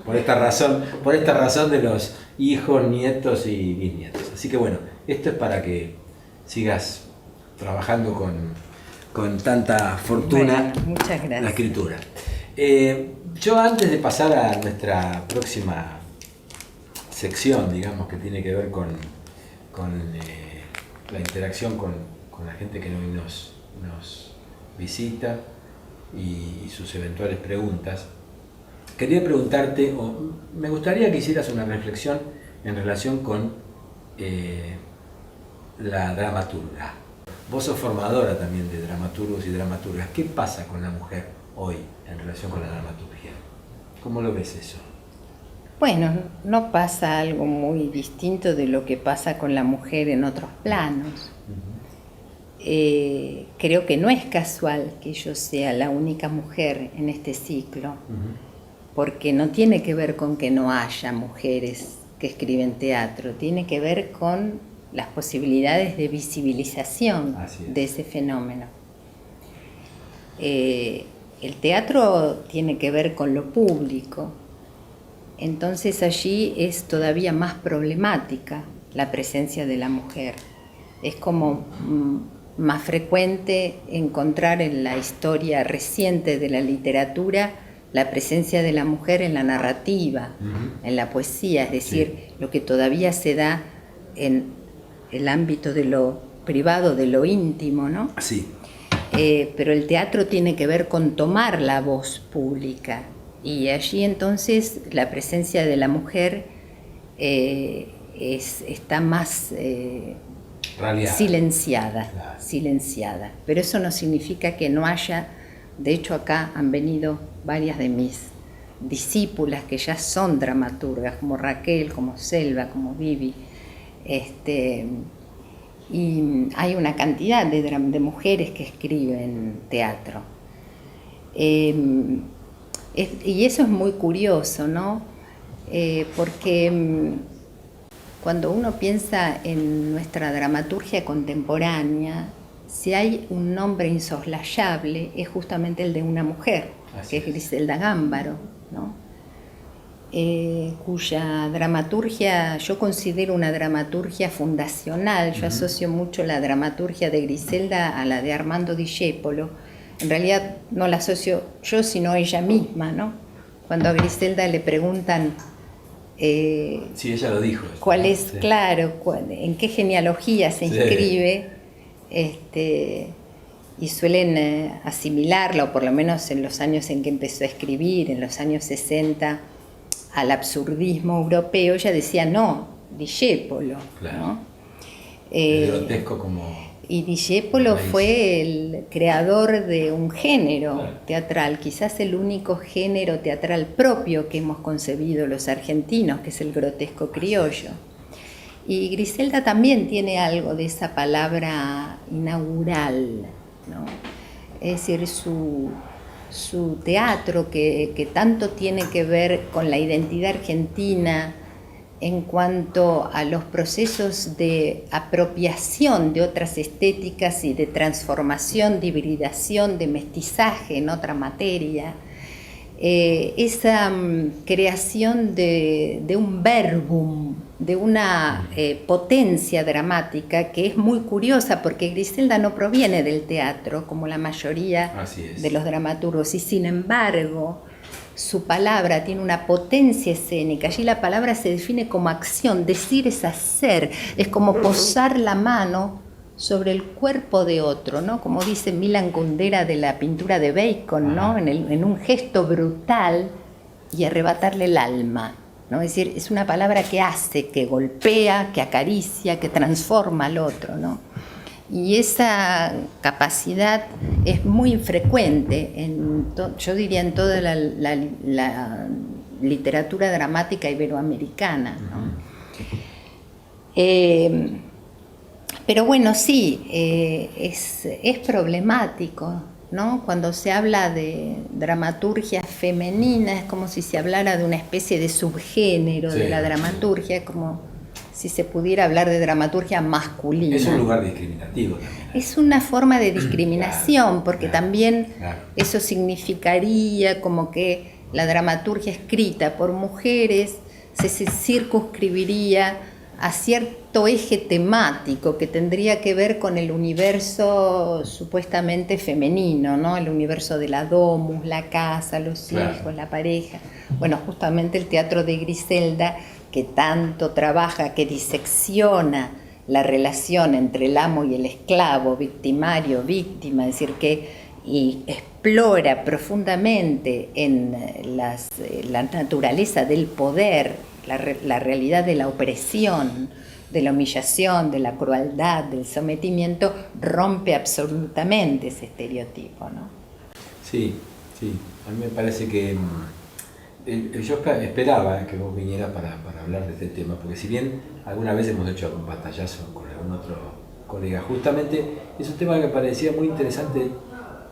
por esta razón de los hijos, nietos y bisnietos. Así que bueno, esto es para que sigas trabajando con tanta fortuna. Bueno, muchas gracias. La escritura. Yo antes de pasar a nuestra próxima sección, digamos, que tiene que ver con la interacción con la gente que nos visita y sus eventuales preguntas, quería preguntarte, o me gustaría que hicieras una reflexión en relación con la dramaturga. Vos sos formadora también de dramaturgos y dramaturgas. ¿Qué pasa con la mujer hoy en relación con la dramaturgia? ¿Cómo lo ves eso? Bueno, no pasa algo muy distinto de lo que pasa con la mujer en otros planos. Creo que no es casual que yo sea la única mujer en este ciclo, porque no tiene que ver con que no haya mujeres que escriben teatro, tiene que ver con las posibilidades de visibilización de ese fenómeno. El teatro tiene que ver con lo público, entonces allí es todavía más problemática la presencia de la mujer. Es como más frecuente encontrar en la historia reciente de la literatura la presencia de la mujer en la narrativa, en la poesía, es decir, lo que todavía se da en el ámbito de lo privado, de lo íntimo, ¿no? Sí. Pero el teatro tiene que ver con tomar la voz pública, y allí entonces la presencia de la mujer está más silenciada, silenciada. Pero eso no significa que no haya, de hecho acá han venido varias de mis discípulas que ya son dramaturgas, como Raquel, como Selva, como Vivi, y hay una cantidad de mujeres que escriben teatro. Y eso es muy curioso, ¿no? Porque cuando uno piensa en nuestra dramaturgia contemporánea, si hay un nombre insoslayable, es justamente el de una mujer, que es Griselda Gámbaro, ¿no? Cuya dramaturgia yo considero una dramaturgia fundacional. Yo asocio mucho la dramaturgia de Griselda a la de Armando Discépolo. En realidad no la asocio yo, sino ella misma, ¿no? Cuando a Griselda le preguntan sí, ella lo dijo. ¿Cuál es, claro, en qué genealogía se inscribe? Y suelen asimilarla, o por lo menos en los años en que empezó a escribir, en los años 60, al absurdismo europeo. Ella decía, no, Discépolo, claro, ¿no? grotesco como... Y Discépolo fue el creador de un género teatral, quizás el único género teatral propio que hemos concebido los argentinos, que es el grotesco criollo. Y Griselda también tiene algo de esa palabra inaugural, ¿no? Es decir, su teatro que tanto tiene que ver con la identidad argentina en cuanto a los procesos de apropiación de otras estéticas y de transformación, de hibridación, de mestizaje en otra materia, esa creación de un verbum, de una potencia dramática que es muy curiosa, porque Griselda no proviene del teatro como la mayoría de los dramaturgos, y sin embargo su palabra tiene una potencia escénica. Allí la palabra se define como acción, decir es hacer, es como posar la mano sobre el cuerpo de otro, ¿no? Como dice Milan Kundera de la pintura de Bacon, ¿no? En un gesto brutal, y arrebatarle el alma, ¿no? Es decir, es una palabra que hace, que golpea, que acaricia, que transforma al otro, ¿no? Y esa capacidad es muy infrecuente, yo diría, en toda la literatura dramática iberoamericana, ¿no? Pero bueno, sí, es problemático, ¿no? Cuando se habla de dramaturgia femenina, es como si se hablara de una especie de subgénero de la dramaturgia, como si se pudiera hablar de dramaturgia masculina. Es un lugar discriminativo también. Es una forma de discriminación, porque también eso significaría como que la dramaturgia escrita por mujeres se circunscribiría a cierto eje temático que tendría que ver con el universo supuestamente femenino, ¿no? El universo de la domus, la casa, los hijos, la pareja. Bueno, justamente el teatro de Griselda, que tanto trabaja, que disecciona la relación entre el amo y el esclavo, victimario, víctima, es decir, y explora profundamente en la naturaleza del poder, la realidad de la opresión, de la humillación, de la crueldad, del sometimiento, rompe absolutamente ese estereotipo, ¿no? Sí, sí. A mí me parece que Yo esperaba que vos vinieras para hablar de este tema, porque si bien alguna vez hemos hecho algún pantallazo con algún otro colega, justamente es un tema que me parecía muy interesante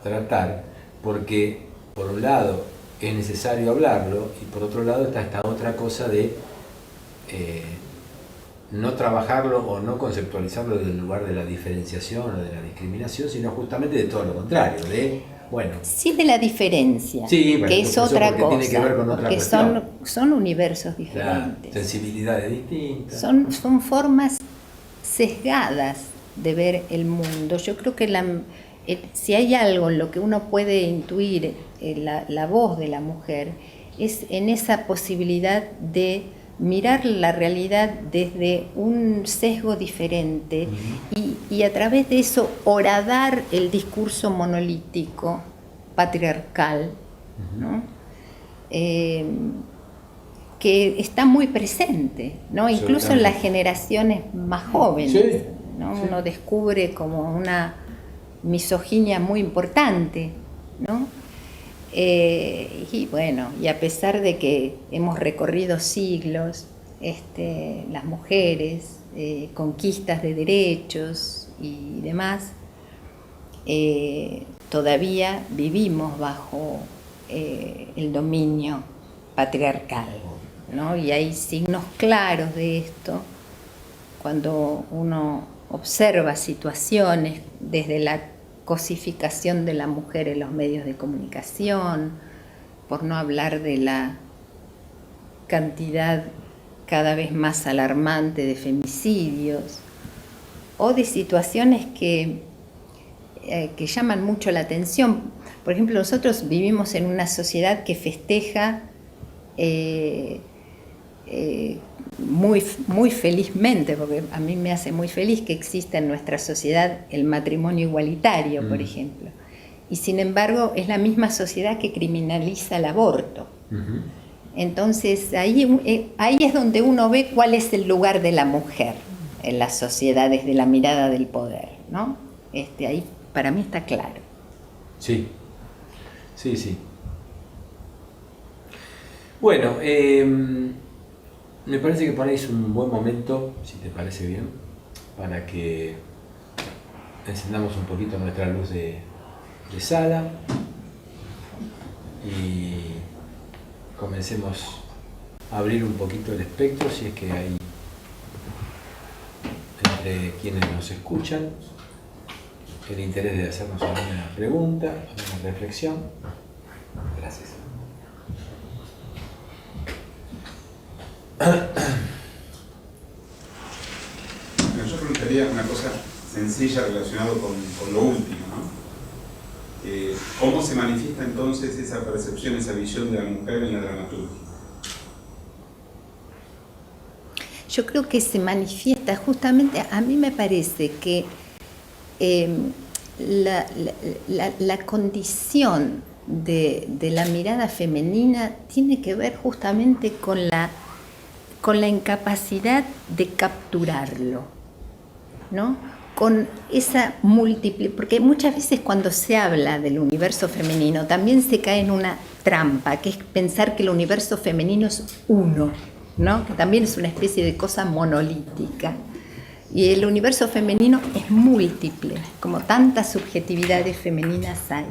tratar, porque por un lado es necesario hablarlo y por otro lado está esta otra cosa de no trabajarlo o no conceptualizarlo desde el lugar de la diferenciación o de la discriminación, sino justamente de todo lo contrario, de, bueno... Sí, de la diferencia, sí, bueno, que es otra cosa, tiene que ver con otra porque son universos diferentes. Sensibilidades distintas. Son formas sesgadas de ver el mundo. Yo creo que si hay algo en lo que uno puede intuir la voz de la mujer, es en esa posibilidad de mirar la realidad desde un sesgo diferente y a través de eso horadar el discurso monolítico, patriarcal, ¿no? Que está muy presente, ¿no? Incluso en las generaciones más jóvenes, sí, ¿no? Sí. Uno descubre como una misoginia muy importante, ¿no? Y bueno, y a pesar de que hemos recorrido siglos, las mujeres, conquistas de derechos y demás, todavía vivimos bajo el dominio patriarcal, ¿no? Y hay signos claros de esto cuando uno observa situaciones desde la cosificación de la mujer en los medios de comunicación, por no hablar de la cantidad cada vez más alarmante de femicidios, o de situaciones que llaman mucho la atención. Por ejemplo, nosotros vivimos en una sociedad que festeja muy felizmente, porque a mí me hace muy feliz que exista en nuestra sociedad el matrimonio igualitario, por ejemplo. Y sin embargo es la misma sociedad que criminaliza el aborto. Entonces ahí es donde uno ve cuál es el lugar de la mujer en la sociedad desde la mirada del poder, ¿no? Ahí para mí está claro. Sí, sí, sí. Bueno, me parece que por ahí es un buen momento, si te parece bien, para que encendamos un poquito nuestra luz de sala y comencemos a abrir un poquito el espectro, si es que hay entre quienes nos escuchan el interés de hacernos alguna pregunta, alguna reflexión. Gracias. Yo preguntaría una cosa sencilla relacionada con lo último, ¿no? ¿Cómo se manifiesta entonces esa percepción, esa visión de la mujer en la dramaturgia? Yo creo que se manifiesta justamente, a mí me parece que la condición de la mirada femenina tiene que ver justamente con la incapacidad de capturarlo, ¿no? Con esa múltiple, porque muchas veces cuando se habla del universo femenino también se cae en una trampa, que es pensar que el universo femenino es uno, ¿no? Que también es una especie de cosa monolítica. Y el universo femenino es múltiple, como tantas subjetividades femeninas hay.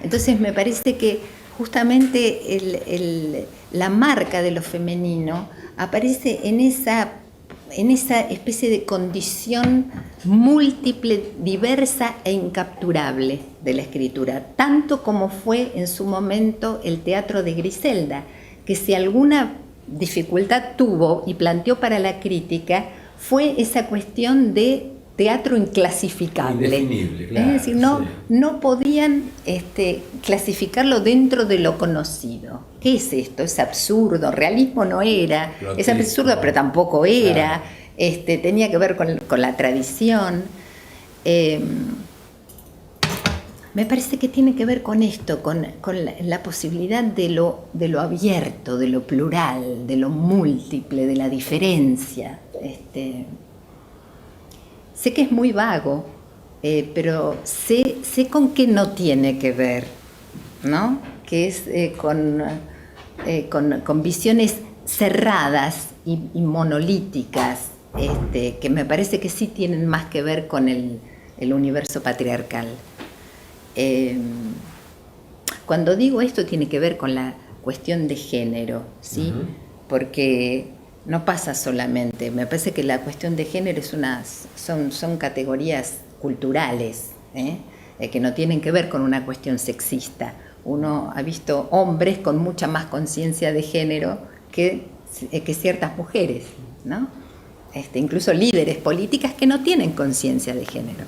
Entonces me parece que justamente la marca de lo femenino aparece en esa especie de condición múltiple, diversa e incapturable de la escritura, tanto como fue en su momento el teatro de Griselda, que si alguna dificultad tuvo y planteó para la crítica fue esa cuestión de teatro inclasificable. Indefinible, claro. Es decir, no podían clasificarlo dentro de lo conocido. ¿Qué es esto? Es absurdo, realismo no era, es absurdo pero tampoco era, claro. Tenía que ver con la tradición. Me parece que tiene que ver con esto, con la posibilidad de lo abierto, de lo plural, de lo múltiple, de la diferencia. Sé que es muy vago, pero sé con qué no tiene que ver, ¿no? Que es con con visiones cerradas y monolíticas, que me parece que sí tienen más que ver con el universo patriarcal. Cuando digo esto tiene que ver con la cuestión de género, ¿sí? Porque no pasa solamente, me parece que la cuestión de género son categorías culturales, que no tienen que ver con una cuestión sexista. Uno ha visto hombres con mucha más conciencia de género que ciertas mujeres, ¿no? Incluso líderes políticas que no tienen conciencia de género.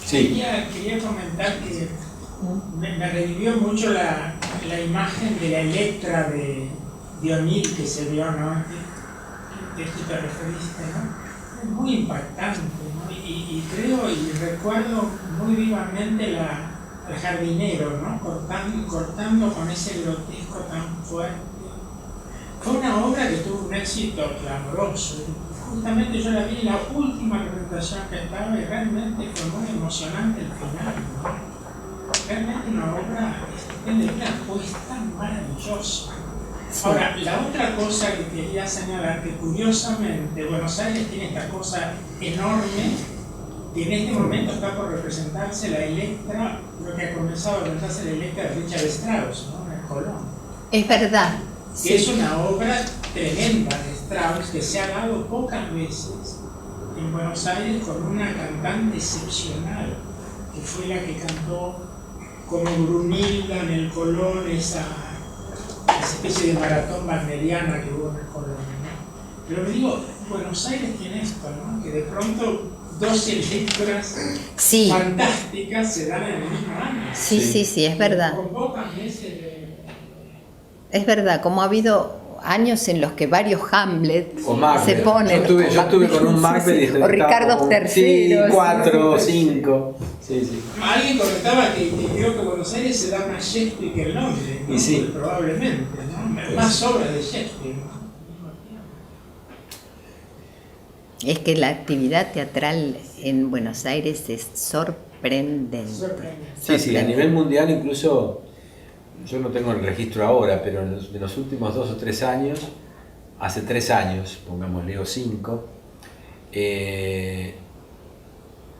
Sí. Quería comentar que me revivió mucho la imagen de la Electra de O'Neill que se vio, ¿no? De que te referiste, ¿no? Es muy impactante, ¿no? Y creo y recuerdo muy vivamente al jardinero, ¿no? Cortando con ese grotesco tan fuerte. Fue una obra que tuvo un éxito clamoroso. Justamente yo la vi en la última representación que estaba y realmente fue muy emocionante el final, ¿no? Realmente una obra estupenda, una puesta maravillosa. Ahora, la otra cosa que quería señalar, que curiosamente Buenos Aires tiene esta cosa enorme, que en este momento está por representarse la Electra, lo que ha comenzado a representarse la Electra de Richard Strauss, ¿no? En Colón. Es verdad. Que sí. Es una obra tremenda de Strauss, que se ha dado pocas veces en Buenos Aires con una cantante excepcional, que fue la que cantó como Brunilda en el Colón, esa especie de maratón wagneriana que hubo en el Colón, ¿no? Pero me digo, Buenos Aires tiene esto, ¿no? Que de pronto dos Electras fantásticas se dan en el mismo año. Sí, es verdad. Con pocas veces de... Es verdad, como ha habido años en los que varios Hamlet se ponen. Yo estuve con un Macbeth o Ricardo III. Sí, 4, 5. Sí. Alguien comentaba que creo que Buenos Aires se da más Shakespeare que el Londres, ¿no? Y sí. Probablemente, ¿no? Más obras de Shakespeare, ¿no? Es que la actividad teatral en Buenos Aires es sorprendente. Sí, a nivel mundial incluso, yo no tengo el registro ahora, pero en los últimos 2 o 3 años, hace 3 años, pongámosle o 5,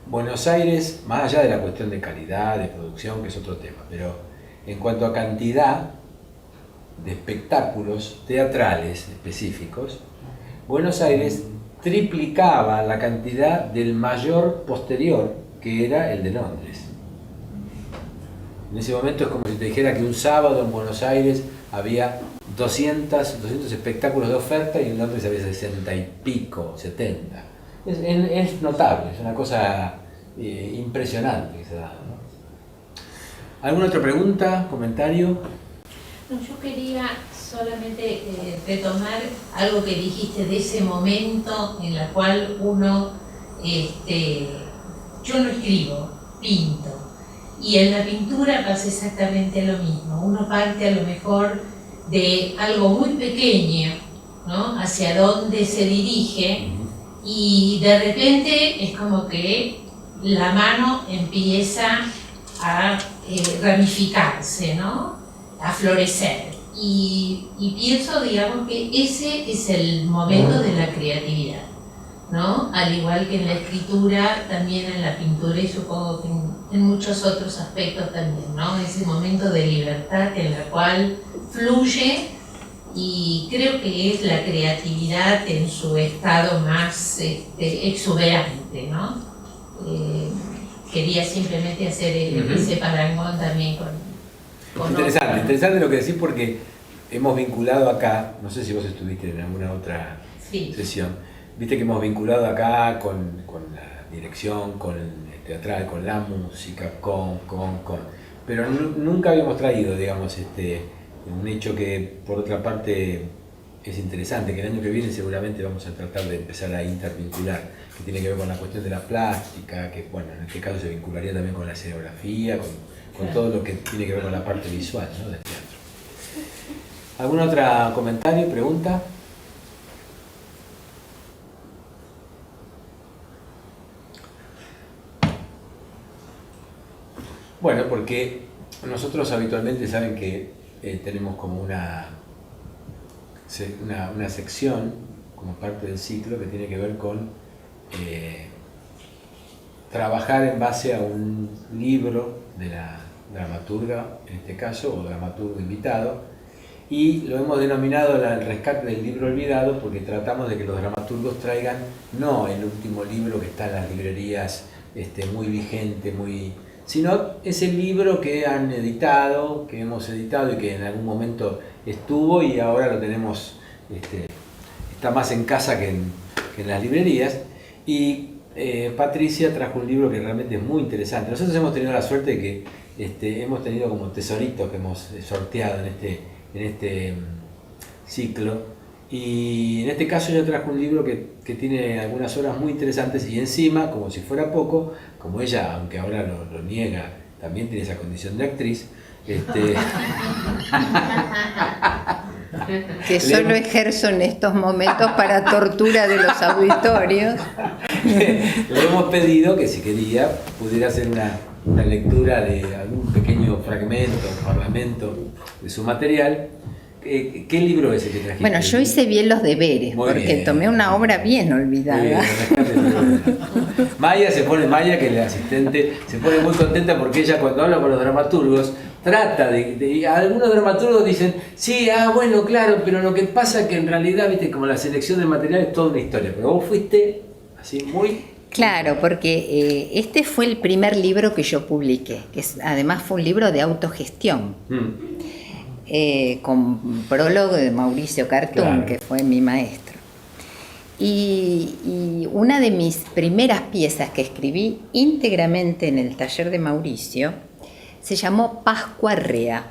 Buenos Aires, más allá de la cuestión de calidad, de producción, que es otro tema, pero en cuanto a cantidad de espectáculos teatrales específicos, Buenos Aires triplicaba la cantidad del mayor posterior, que era el de Londres. En ese momento es como si te dijera que un sábado en Buenos Aires había 200 espectáculos de oferta y en Londres había 60 y pico, 70. Es notable, es una cosa impresionante que se da, ¿no? ¿Alguna otra pregunta, comentario? No, yo quería solamente retomar algo que dijiste de ese momento en el cual uno, yo no escribo, pinto. Y en la pintura pasa exactamente lo mismo. Uno parte a lo mejor de algo muy pequeño, ¿no? Hacia dónde se dirige, y de repente es como que la mano empieza a ramificarse, ¿no? A florecer. Y pienso, digamos, que ese es el momento de la creatividad, ¿no? Al igual que en la escritura, también en la pintura y supongo que en muchos otros aspectos también, ¿no? Ese momento de libertad en la cual fluye, y creo que es la creatividad en su estado más exuberante, ¿no? Quería simplemente hacer ese parangón también con Interesante lo que decís, porque hemos vinculado acá, no sé si vos estuviste en alguna otra sesión, viste que hemos vinculado acá con la dirección, con el teatral, con la música, pero nunca habíamos traído, digamos, un hecho que por otra parte es interesante, que el año que viene seguramente vamos a tratar de empezar a intervincular, que tiene que ver con la cuestión de la plástica, que bueno, en este caso se vincularía también con la escenografía, con todo lo que tiene que ver con la parte visual, ¿no?, del teatro. ¿Algún otro comentario, pregunta? Bueno, porque nosotros habitualmente saben que tenemos como una sección como parte del ciclo que tiene que ver con trabajar en base a un libro de la dramaturga, en este caso, o dramaturgo invitado, y lo hemos denominado el rescate del libro olvidado porque tratamos de que los dramaturgos traigan no el último libro que está en las librerías muy vigente, sino ese libro que han editado, que hemos editado y que en algún momento estuvo y ahora lo tenemos, está más en casa que en las librerías. Y Patricia trajo un libro que realmente es muy interesante. Nosotros hemos tenido la suerte de que hemos tenido como tesoritos que hemos sorteado en este ciclo, y en este caso yo trajo un libro que tiene algunas obras muy interesantes y encima, como si fuera poco, como ella, aunque ahora lo niega, también tiene esa condición de actriz, que solo ejerzo en estos momentos para tortura de los auditorios. Le hemos pedido que si quería pudiera hacer una lectura de algún pequeño fragmento, parlamento de su material. ¿Qué libro es el que trajiste? Bueno, yo hice bien los deberes, Muy porque bien. tomé una obra bien olvidada. Muy bien. Maya, que es la asistente, se pone muy contenta porque ella cuando habla con los dramaturgos trata de algunos dramaturgos dicen, sí, bueno, claro, pero lo que pasa es que en realidad, viste, como la selección del material es toda una historia, pero vos fuiste así muy... Claro, porque este fue el primer libro que yo publiqué, que además fue un libro de autogestión. Con prólogo de Mauricio Cartún, claro, que fue mi maestro. Y una de mis primeras piezas que escribí íntegramente en el taller de Mauricio se llamó Pascua Rea.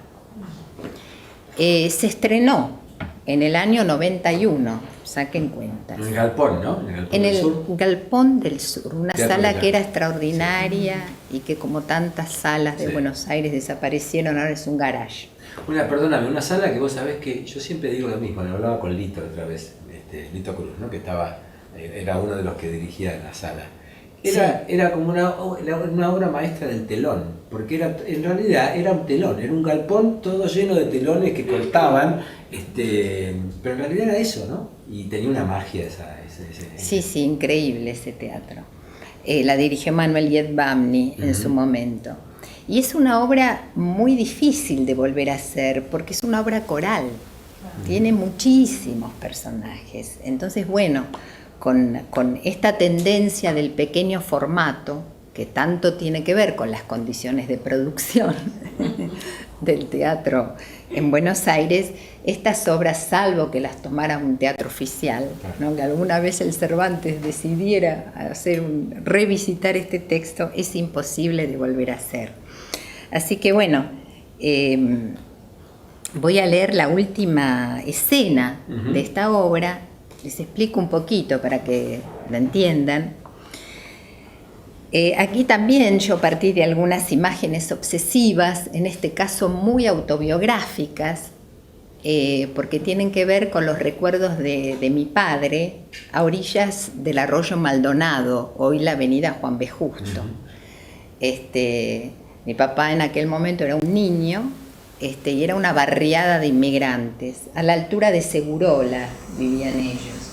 Se estrenó en el año 91, saquen cuentas. En el Galpón, ¿no? En el Galpón del Sur, una sala que era extraordinaria y que como tantas salas de Buenos Aires desaparecieron, ahora es un garage. Perdóname, una sala que vos sabés que yo siempre digo lo mismo, lo hablaba con Lito otra vez, Lito Cruz, ¿no? Que era uno de los que dirigía la sala. Era como una obra maestra del telón, porque en realidad era un telón, era un galpón todo lleno de telones que cortaban, pero en realidad era eso, ¿no? Y tenía una magia Sí, increíble ese teatro. La dirigió Manuel Yedbamni en su momento. Y es una obra muy difícil de volver a hacer porque es una obra coral, tiene muchísimos personajes. Entonces, bueno, con esta tendencia del pequeño formato, que tanto tiene que ver con las condiciones de producción del teatro en Buenos Aires, estas obras, salvo que las tomara un teatro oficial, ¿no? Que alguna vez el Cervantes decidiera revisitar este texto, es imposible de volver a hacer. Así que bueno, voy a leer la última escena de esta obra, les explico un poquito para que la entiendan. Aquí también yo partí de algunas imágenes obsesivas, en este caso muy autobiográficas, porque tienen que ver con los recuerdos de mi padre a orillas del arroyo Maldonado, hoy la avenida Juan B. Justo. Mi papá en aquel momento era un niño y era una barriada de inmigrantes. A la altura de Segurola vivían ellos.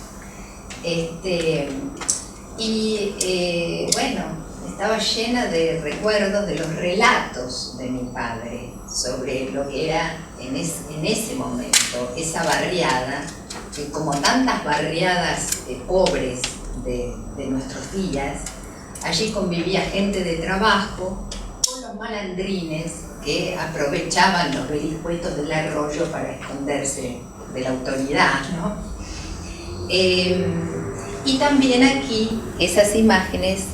Bueno, estaba llena de recuerdos de los relatos de mi padre sobre lo que era en ese momento, esa barriada, que como tantas barriadas pobres de nuestros días, allí convivía gente de trabajo, malandrines que aprovechaban los vericuetos del arroyo para esconderse de la autoridad, ¿no? Y también aquí esas imágenes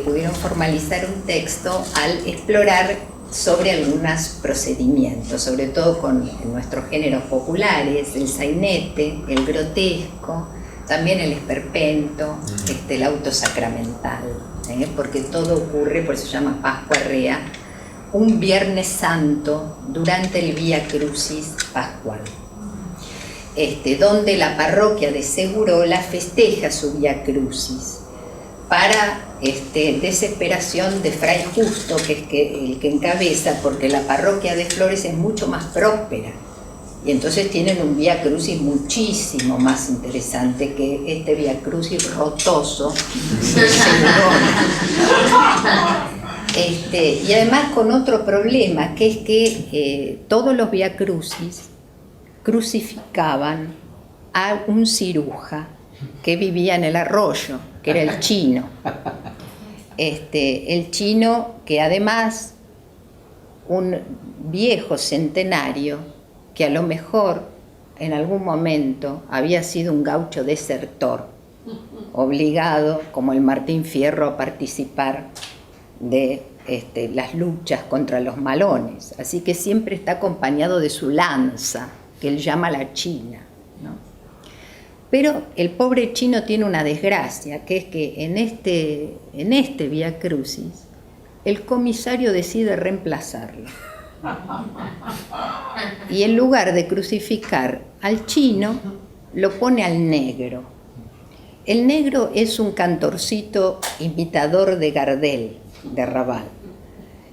pudieron formalizar un texto al explorar sobre algunos procedimientos, sobre todo en nuestros géneros populares, el sainete, el grotesco, también el esperpento, el auto sacramental, porque todo ocurre, por eso se llama Pascua Rea, un Viernes Santo durante el Vía Crucis Pascual, donde la parroquia de Segurola festeja su Vía Crucis, para desesperación de Fray Justo, que es el que encabeza, porque la parroquia de Flores es mucho más próspera. Y entonces tienen un Vía Crucis muchísimo más interesante que este Vía Crucis rotoso de Segurona. Y además con otro problema, que es que todos los Vía Crucis crucificaban a un ciruja que vivía en el arroyo, que era el Chino. El Chino, que además un viejo centenario, que a lo mejor en algún momento había sido un gaucho desertor, obligado, como el Martín Fierro, a participar de las luchas contra los malones. Así que siempre está acompañado de su lanza, que él llama la China, ¿no? Pero el pobre Chino tiene una desgracia, que es que en este Vía Crucis el comisario decide reemplazarlo. Y en lugar de crucificar al Chino, lo pone al Negro. El Negro es un cantorcito imitador de Gardel, de Raval.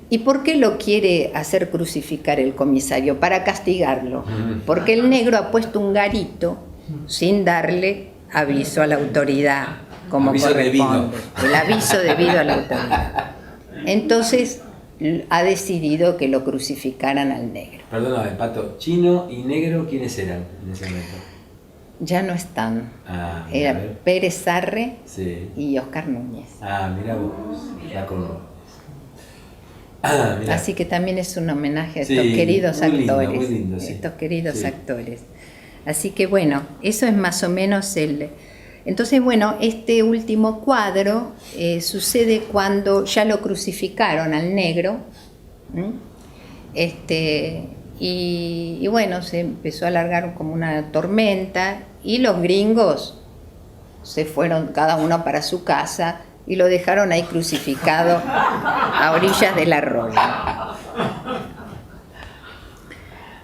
¿Y por qué lo quiere hacer crucificar el comisario? Para castigarlo. Porque el Negro ha puesto un garito sin darle aviso a la autoridad, como aviso corresponde. debido. El aviso debido a la autoridad. Entonces ha decidido que lo crucificaran al Negro. Perdóname, Pato, Chino y Negro, ¿quiénes eran en ese momento? Ya no están. Ah, mira, a Era ver. Pérez Sarre Sí. y Oscar Núñez. Ah, mira vos, la conozco. Ah, mirá. Así que también es un homenaje a Sí, estos queridos muy lindo, actores. muy lindo, sí. Estos queridos Sí. actores. Así que bueno, eso es más o menos el... Entonces, bueno, este último cuadro sucede cuando ya lo crucificaron al Negro. Y bueno, se empezó a alargar como una tormenta y los gringos se fueron cada uno para su casa y lo dejaron ahí crucificado a orillas del arroyo.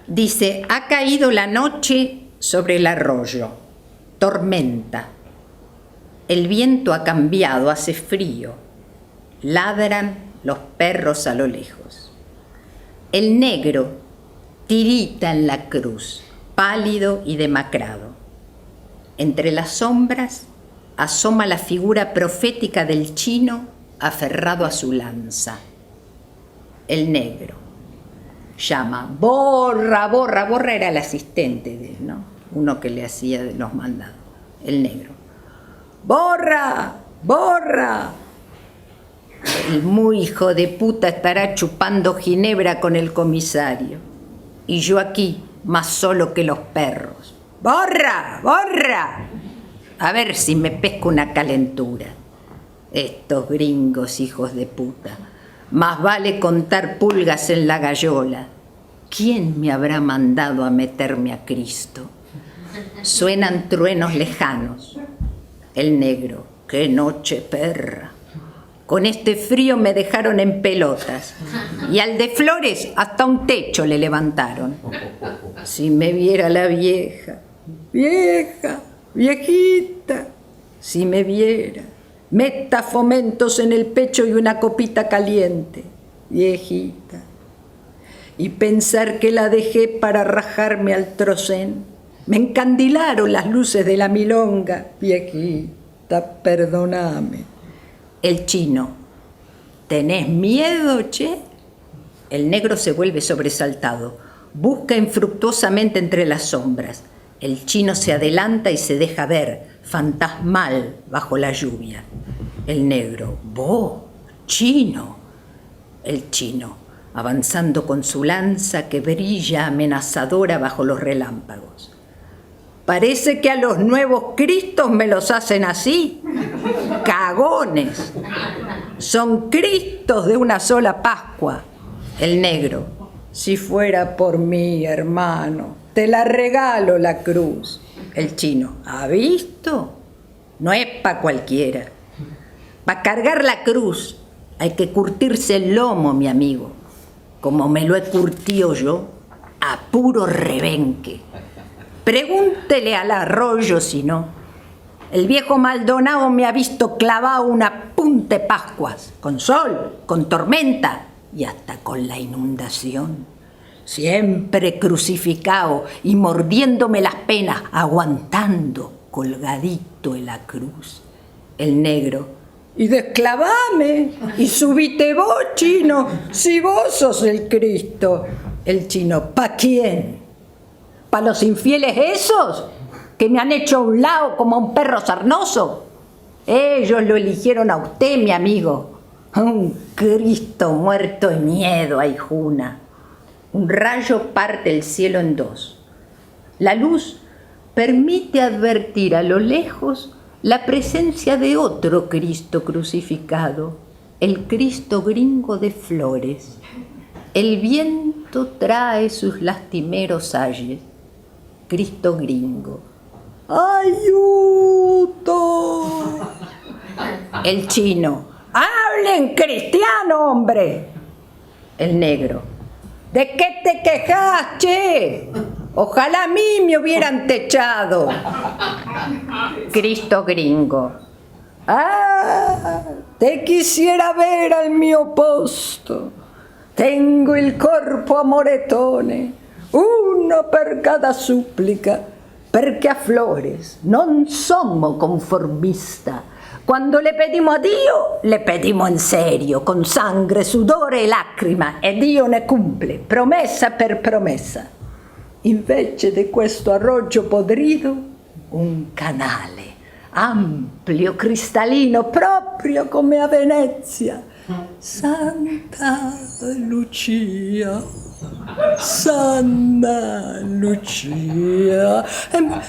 Dice, ha caído la noche sobre el arroyo, tormenta. El viento ha cambiado, hace frío. Ladran los perros a lo lejos. El Negro tirita en la cruz, pálido y demacrado. Entre las sombras asoma la figura profética del Chino aferrado a su lanza. El Negro llama, borra, borra, borra era el asistente de él, ¿no? Uno que le hacía los mandados. El Negro, borra, borra. El muy hijo de puta estará chupando ginebra con el comisario. Y yo aquí, más solo que los perros. ¡Borra! ¡Borra! A ver si me pesco una calentura. Estos gringos hijos de puta. Más vale contar pulgas en la gallola. ¿Quién me habrá mandado a meterme a Cristo? Suenan truenos lejanos. El Negro, qué noche perra. Con este frío me dejaron en pelotas. Y al de Flores hasta un techo le levantaron. Si me viera la vieja, vieja, viejita, si me viera, meta fomentos en el pecho y una copita caliente, viejita. Y pensar que la dejé para rajarme al trocén. Me encandilaron las luces de la milonga, viejita, perdóname. El Chino, ¿tenés miedo, che? El Negro se vuelve sobresaltado, busca infructuosamente entre las sombras. El Chino se adelanta y se deja ver, fantasmal, bajo la lluvia. El Negro, vos, Chino. El Chino, avanzando con su lanza que brilla amenazadora bajo los relámpagos. Parece que a los nuevos Cristos me los hacen así. Cagones. Son Cristos de una sola Pascua. El Negro, si fuera por mí, hermano, te la regalo la cruz. El Chino, ¿ha visto? No es pa' cualquiera. Pa' cargar la cruz hay que curtirse el lomo, mi amigo. Como me lo he curtido yo, a puro rebenque. Pregúntele al arroyo si no. El viejo Maldonado me ha visto clavado una punta de Pascuas, con sol, con tormenta y hasta con la inundación. Siempre crucificado y mordiéndome las penas, aguantando colgadito en la cruz. El negro: y desclavame, y subite vos, chino, si vos sos el Cristo. El chino: ¿pa' quién? ¿Pa' los infieles esos que me han hecho a un lado como a un perro sarnoso? Ellos lo eligieron a usted, mi amigo. Un Cristo muerto de miedo, ahijuna. Un rayo parte el cielo en dos. La luz permite advertir a lo lejos la presencia de otro Cristo crucificado, el Cristo gringo de Flores. El viento trae sus lastimeros ayes. Cristo gringo. ¡Ayuto! El chino: ¡hablen cristiano, hombre! El negro: ¿de qué te quejas, che? Ojalá a mí me hubieran techado. Cristo gringo: ¡ah! Te quisiera ver al mio posto. Tengo il corpo a moretone, uno per cada súplica, perché a Flores non sommo conformista. Quando le pedimos a Dio, le pedimos in serio, con sangue, sudore e lacrima, e Dio ne cumple, promessa per promessa. Invece di questo arroggio podrido, un canale, ampio, cristallino, proprio come a Venezia. Santa Lucia, Santa Lucia.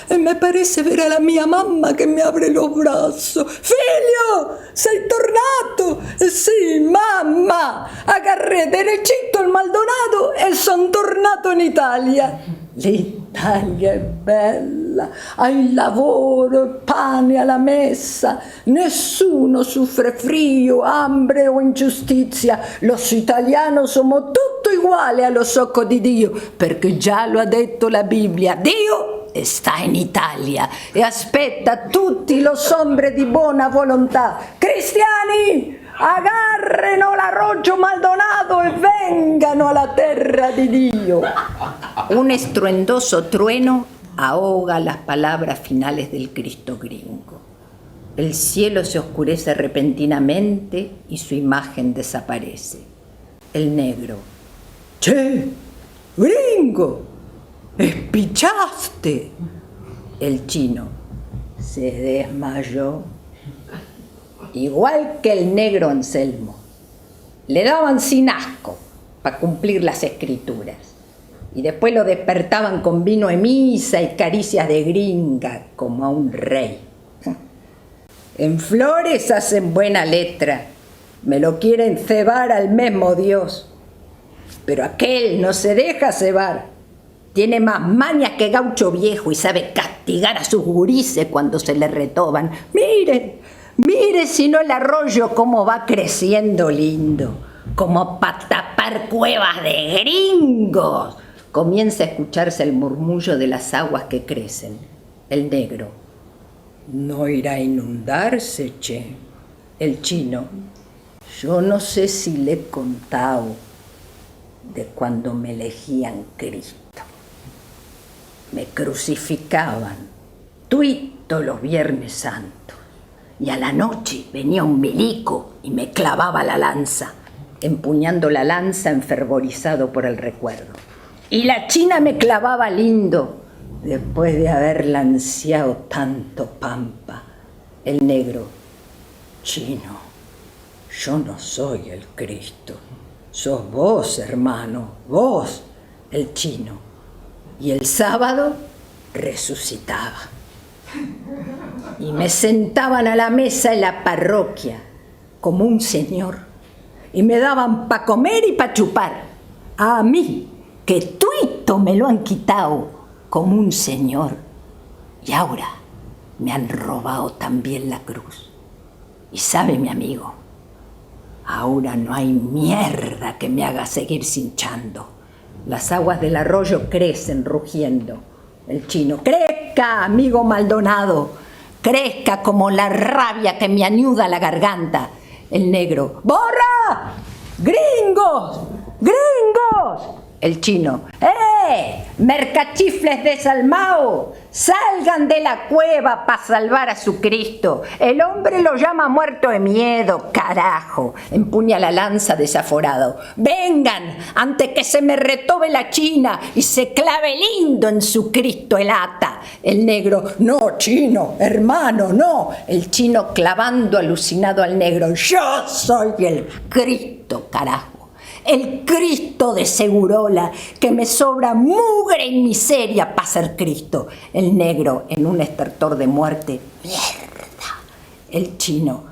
E me parece ver a la mia mamma che mi apre lo braccio. Figlio, sei tornato? Sì, mamma. Agarré derechito il Maldonado e son tornato in Italia. L'Italia è bella, hai lavoro e pane alla messa, nessuno soffre frío, hambre o ingiustizia. Los italianos somos tutti uguali allo occhi di Dio, perché già lo ha detto la Bibbia, Dio sta in Italia e aspetta tutti los hombres di buona volontà. Cristiani, agarreno l'arroggio Maldonado e vengano alla terra di Dio. Un estruendoso trueno ahoga las palabras finales del Cristo gringo. El cielo se oscurece repentinamente y su imagen desaparece. El negro: ¡che, gringo! ¡Espichaste! El chino: se desmayó. Igual que el negro Anselmo. Le daban sin asco para cumplir las escrituras. Y después lo despertaban con vino de misa y caricias de gringa como a un rey. En Flores hacen buena letra, me lo quieren cebar al mismo Dios. Pero aquel no se deja cebar, tiene más mañas que gaucho viejo y sabe castigar a sus gurises cuando se le retoban. Miren, mire si no el arroyo cómo va creciendo lindo, como para tapar cuevas de gringos. Comienza a escucharse el murmullo de las aguas que crecen. El negro: no irá a inundarse, che. El chino: yo no sé si le he contado de cuando me elegían Cristo. Me crucificaban tuito los Viernes Santos. Y a la noche venía un milico y me clavaba la lanza, empuñando la lanza enfervorizado por el recuerdo. Y la china me clavaba lindo, después de haberla ansiado tanto pampa. El negro: chino, yo no soy el Cristo, sos vos, hermano, vos. El chino: y el sábado resucitaba. Y me sentaban a la mesa en la parroquia como un señor y me daban pa' comer y pa' chupar. A mí, que tuito me lo han quitado como un señor. Y ahora me han robado también la cruz. Y sabe, mi amigo, ahora no hay mierda que me haga seguir cinchando. Las aguas del arroyo crecen rugiendo. El chino: crezca, amigo Maldonado, crezca como la rabia que me anuda la garganta. El negro, ¡borra! ¡Gringos! ¡Gringos! El chino, mercachifles desalmados, salgan de la cueva para salvar a su Cristo. El hombre lo llama muerto de miedo, carajo. Empuña la lanza desaforado. Vengan, antes que se me retobe la china y se clave lindo en su Cristo el ata. El negro, no, chino, hermano, no. El chino clavando alucinado al negro, yo soy el Cristo, carajo. El Cristo de Segurola, que me sobra mugre y miseria para ser Cristo. El negro en un estertor de muerte, ¡mierda! El chino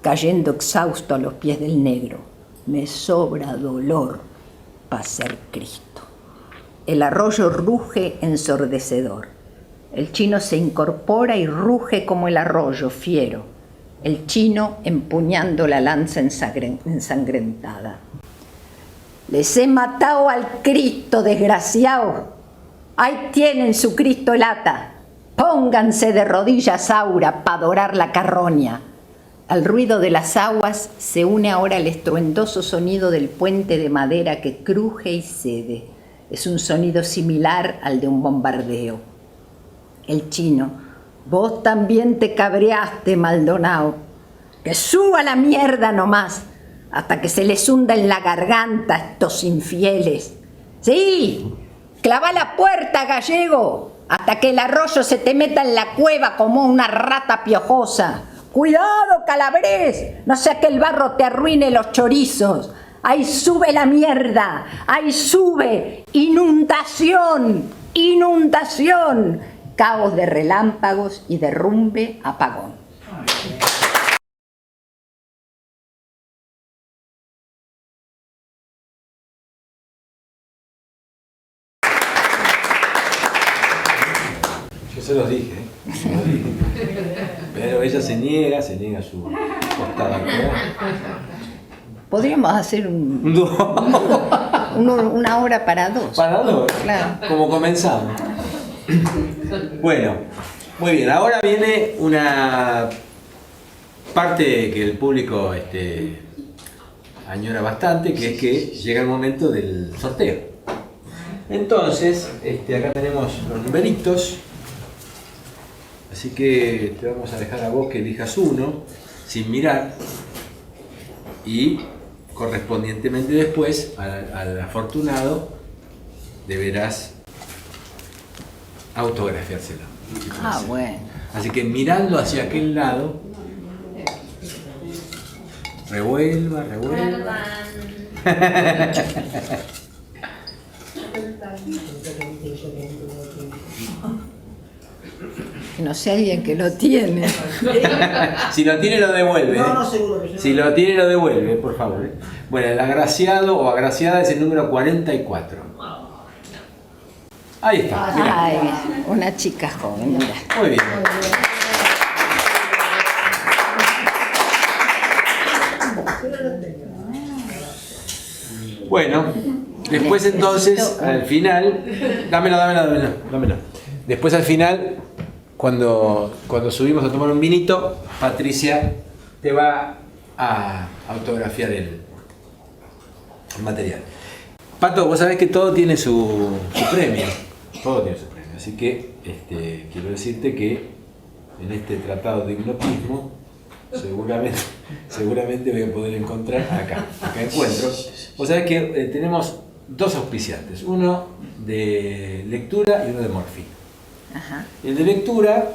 cayendo exhausto a los pies del negro, me sobra dolor para ser Cristo. El arroyo ruge ensordecedor. El chino se incorpora y ruge como el arroyo, fiero. El chino empuñando la lanza ensangrentada. Les he matado al Cristo, desgraciado. Ahí tienen su Cristo lata. Pónganse de rodillas, Aura, para adorar la carroña. Al ruido de las aguas se une ahora el estruendoso sonido del puente de madera que cruje y cede. Es un sonido similar al de un bombardeo. El chino, vos también te cabreaste, Maldonado. Que suba la mierda nomás, hasta que se les hunda en la garganta a estos infieles. Sí, clava la puerta, gallego, hasta que el arroyo se te meta en la cueva como una rata piojosa. Cuidado, Calabrés, no sea que el barro te arruine los chorizos. Ahí sube la mierda, ahí sube. Inundación, inundación. Caos de relámpagos y derrumbe, apagón. Yo se los dije, se los dije. Pero ella se niega a su costada. Podríamos hacer una hora para dos. Para dos, Claro. como comenzamos. Bueno, muy bien, ahora viene una parte que el público añora bastante, que es que llega el momento del sorteo. Entonces, acá tenemos los numeritos, así que te vamos a dejar a vos que elijas uno, sin mirar, y correspondientemente después al afortunado deberás autografiárselo. Ah, bueno. Así que mirando hacia aquel lado, revuelva. Que no sea alguien que lo tiene. Si lo tiene, lo devuelve. No, seguro que sí. Si lo tiene, lo devuelve, por favor. Bueno, el agraciado o agraciada es el número 44. Ahí está. Mirá. Ay, una chica joven, mira. Muy bien. Bueno, después entonces, al final, dámelo. Después al final, cuando subimos a tomar un vinito, Patricia te va a autografiar el material. Pato, vos sabés que todo tiene su premio. Todo tiene su premio. Así que quiero decirte que en este tratado de hipnotismo seguramente voy a poder encontrar acá encuentro. Vos sabés que tenemos dos auspiciantes, uno de lectura y uno de morfina. Ajá. El de lectura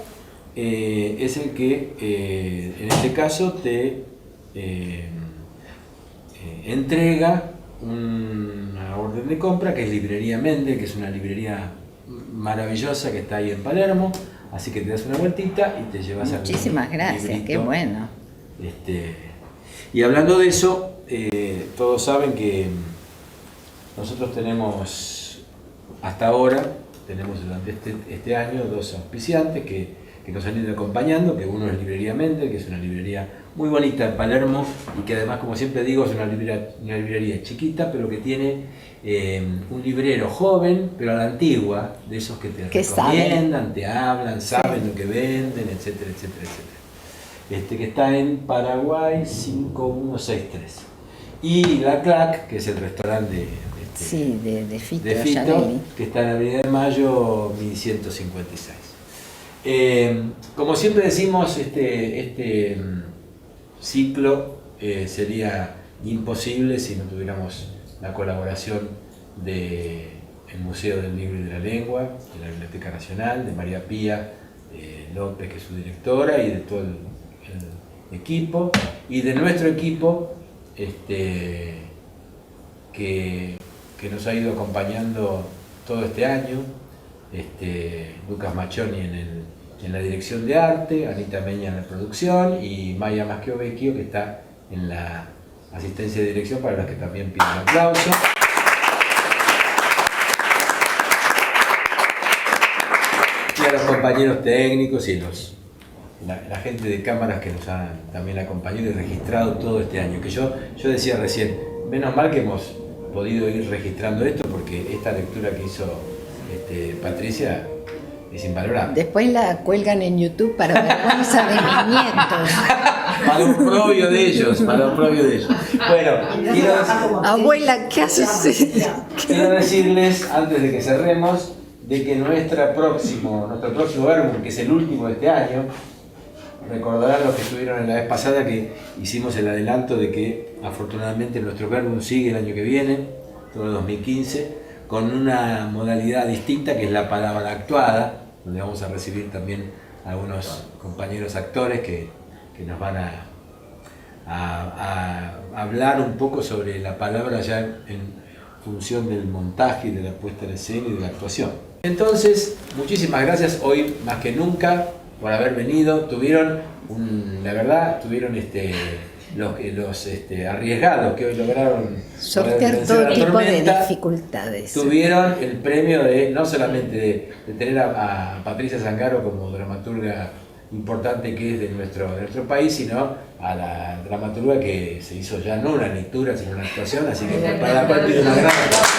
es el que en este caso te entrega una orden de compra, que es Librería Mendel, que es una librería maravillosa que está ahí en Palermo, así que te das una vueltita y te llevas a Muchísimas gracias, qué bueno. Y hablando de eso, todos saben que nosotros tenemos, hasta ahora, tenemos durante este año dos auspiciantes, que que nos han ido acompañando, que uno es Librería Mendel, que es una librería muy bonita en Palermo y que además, como siempre digo, es una librería chiquita, pero que tiene un librero joven, pero a la antigua, de esos que te recomiendan, te hablan, saben lo que venden, etcétera, etcétera, etcétera. Que está en Paraguay 5163. Y La Clac, que es el restaurante de Fito, que está en la Avenida de Mayo 1156. Como siempre decimos, este ciclo sería imposible si no tuviéramos la colaboración del Museo del Libro y de la Lengua, de la Biblioteca Nacional, de María Pía López, que es su directora, y de todo el equipo, y de nuestro equipo que nos ha ido acompañando todo este año, Lucas Machoni en la dirección de arte, Anita Meña en la producción y Maya Maschiovecchio, que está en la asistencia de dirección, para los que también piden un aplauso. Y a los compañeros técnicos y la gente de cámaras que nos han también acompañado y registrado todo este año. Que yo decía recién, menos mal que hemos podido ir registrando esto, porque esta lectura que hizo Patricia es invalorable. Después la cuelgan en YouTube para vergüenza de mis nietos. Para un propio de ellos, Bueno, abuela, ¿qué haces? Quiero decirles, antes de que cerremos, de que nuestro próximo Verbum, que es el último de este año, recordarán los que estuvieron en la vez pasada que hicimos el adelanto de que afortunadamente nuestro Verbum sigue el año que viene, todo el 2015, con una modalidad distinta, que es la palabra actuada, donde vamos a recibir también a algunos compañeros actores que nos van a hablar un poco sobre la palabra ya en función del montaje y de la puesta en escena y de la actuación. Entonces, muchísimas gracias hoy más que nunca por haber venido. Tuvieron los arriesgados que hoy lograron sortear todo tipo de dificultades. Tuvieron el premio de no solamente de tener a Patricia Zangaro como dramaturga importante que es de nuestro país, sino a la dramaturga que se hizo ya no una lectura sino una actuación, así que para la cual pido una gran aplauso.